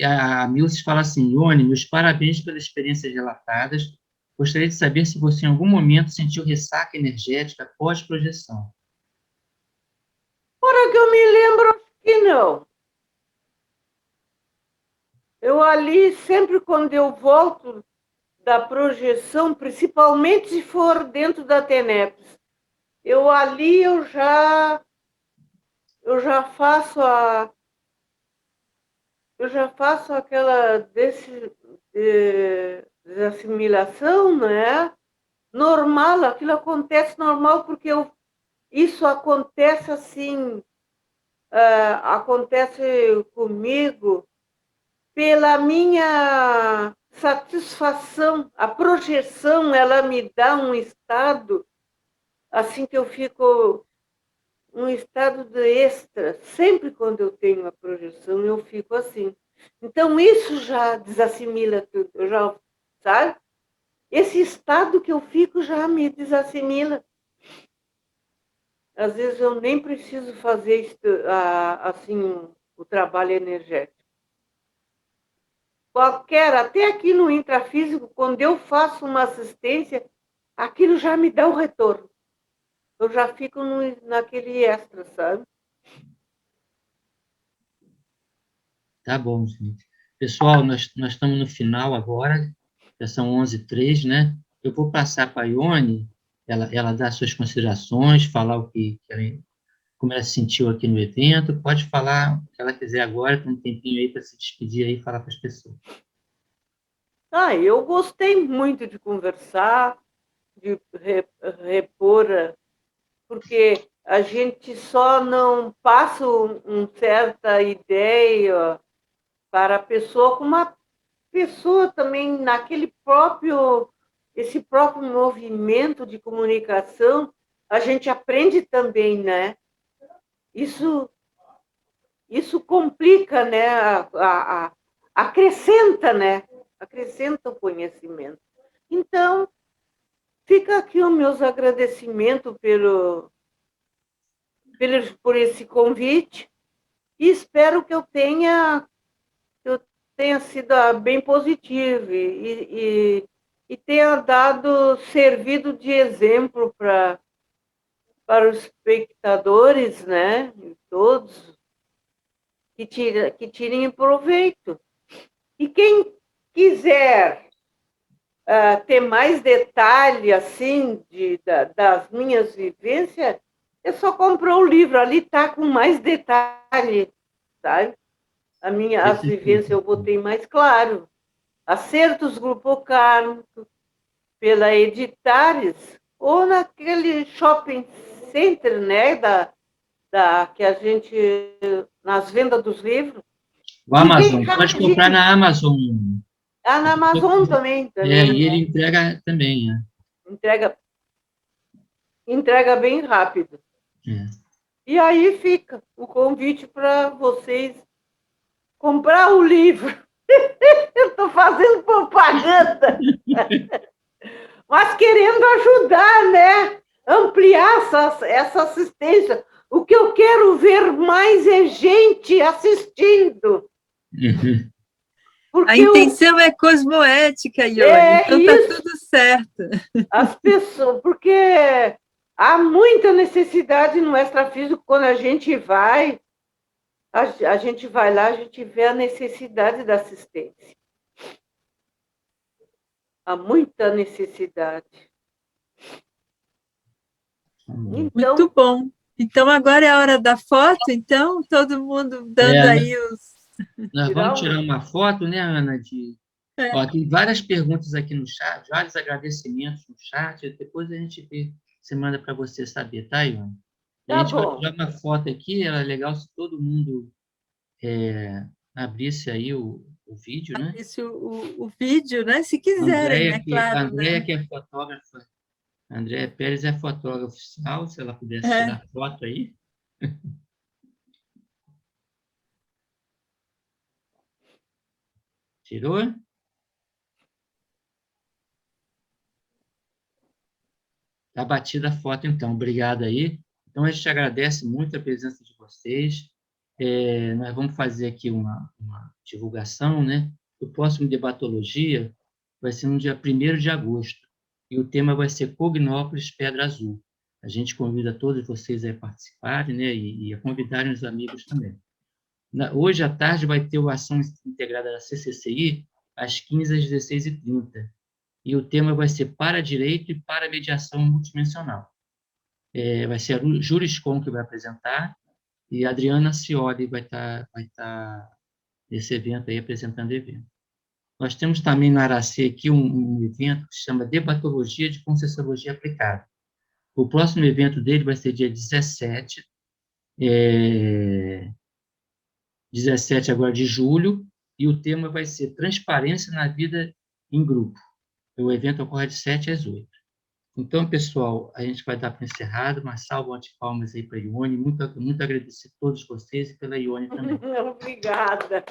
[SPEAKER 1] a Nilce fala assim, Ione, meus parabéns pelas experiências relatadas, gostaria de saber se você em algum momento sentiu ressaca energética pós-projeção.
[SPEAKER 3] Ora que eu me lembro, acho que não. Eu ali, sempre quando eu volto da projeção, principalmente se for dentro da TENEPS, eu já faço aquela desassimilação, né? Normal, aquilo acontece normal, porque isso acontece assim, acontece comigo pela minha satisfação. A projeção, ela me dá um estado, assim que eu fico, um estado de extra. Sempre quando eu tenho a projeção, eu fico assim. Então, isso já desassimila tudo, sabe? Esse estado que eu fico já me desassimila. Às vezes eu nem preciso fazer assim o trabalho energético. Até aqui no intrafísico, quando eu faço uma assistência, aquilo já me dá o retorno. Eu já fico naquele extra, sabe?
[SPEAKER 1] Tá bom, gente. Pessoal, nós estamos no final agora, já são 11h03, né? Eu vou passar para a Ione, ela dar suas considerações, falar como ela se sentiu aqui no evento, pode falar o que ela quiser agora, tem um tempinho aí para se despedir aí e falar para as pessoas.
[SPEAKER 3] Eu gostei muito de conversar, de repor, porque a gente só não passa uma certa ideia para a pessoa, como uma pessoa também esse próprio movimento de comunicação, a gente aprende também, né? Isso complica, né? Acrescenta, né? Acrescenta o conhecimento. Então, fica aqui os meus agradecimentos por esse convite e espero que eu tenha sido bem positivo e tenha servido de exemplo para os espectadores, né? Todos que tirem proveito. E quem quiser ter mais detalhe, assim, das minhas vivências, é só comprar o livro. Ali está com mais detalhe, sabe? As vivências eu botei mais claro. Acertos Grupo Carmo, pela Editares, ou naquele shopping center, né, que a gente, nas vendas dos livros.
[SPEAKER 1] O Amazon, pode comprar na Amazon.
[SPEAKER 3] Na Amazon também.
[SPEAKER 1] E ele entrega também,
[SPEAKER 3] Entrega bem rápido. E aí fica o convite para vocês comprar o livro. Eu estou fazendo propaganda, mas querendo ajudar, né? Ampliar essa assistência. O que eu quero ver mais é gente assistindo.
[SPEAKER 2] Porque a intenção é cosmoética, Ione, então está tudo certo.
[SPEAKER 3] As pessoas, porque há muita necessidade no extrafísico quando a gente vai lá, a gente vê a necessidade da assistência. Há muita necessidade.
[SPEAKER 2] Então, muito bom. Então, agora é a hora da foto, então, todo mundo dando aí os...
[SPEAKER 1] Nós vamos tirar uma foto, né, Ana? Ó, tem várias perguntas aqui no chat, vários agradecimentos no chat, depois a gente vê, você manda para você saber, tá, Ione? A gente vai tirar uma foto aqui, era legal se todo mundo abrisse aí o vídeo, né?
[SPEAKER 2] Abrisse o vídeo, né? Se quiserem, né? Claro.
[SPEAKER 1] A Andréia, que é fotógrafa, a Andréia Pérez é fotógrafa oficial, se ela pudesse tirar foto aí. Tirou? Está batida a foto, então. Obrigado aí. Então, a gente agradece muito a presença de vocês. Nós vamos fazer aqui uma divulgação, né? O próximo Debatologia vai ser no dia 1º de agosto. E o tema vai ser Cognópolis, Pedra Azul. A gente convida todos vocês a participarem, né? E a convidarem os amigos também. Hoje à tarde vai ter a ação integrada da CCCI, às 15 às 16h30. E o tema vai ser Para-Direito e Para-Mediação Multidimensional. Vai ser a Juriscom que vai apresentar, e a Adriana Cioli vai estar nesse evento aí, apresentando o evento. Nós temos também no Aracê aqui um evento que se chama Debatologia de Conscienciologia Aplicada. O próximo evento dele vai ser dia 17, 17 agora de julho, e o tema vai ser Transparência na Vida em Grupo. O evento ocorre de 7 às 8. Então, pessoal, a gente vai dar para encerrado, uma salva de palmas aí para a Ione. Muito agradecer a todos vocês e pela Ione também.
[SPEAKER 3] Obrigada.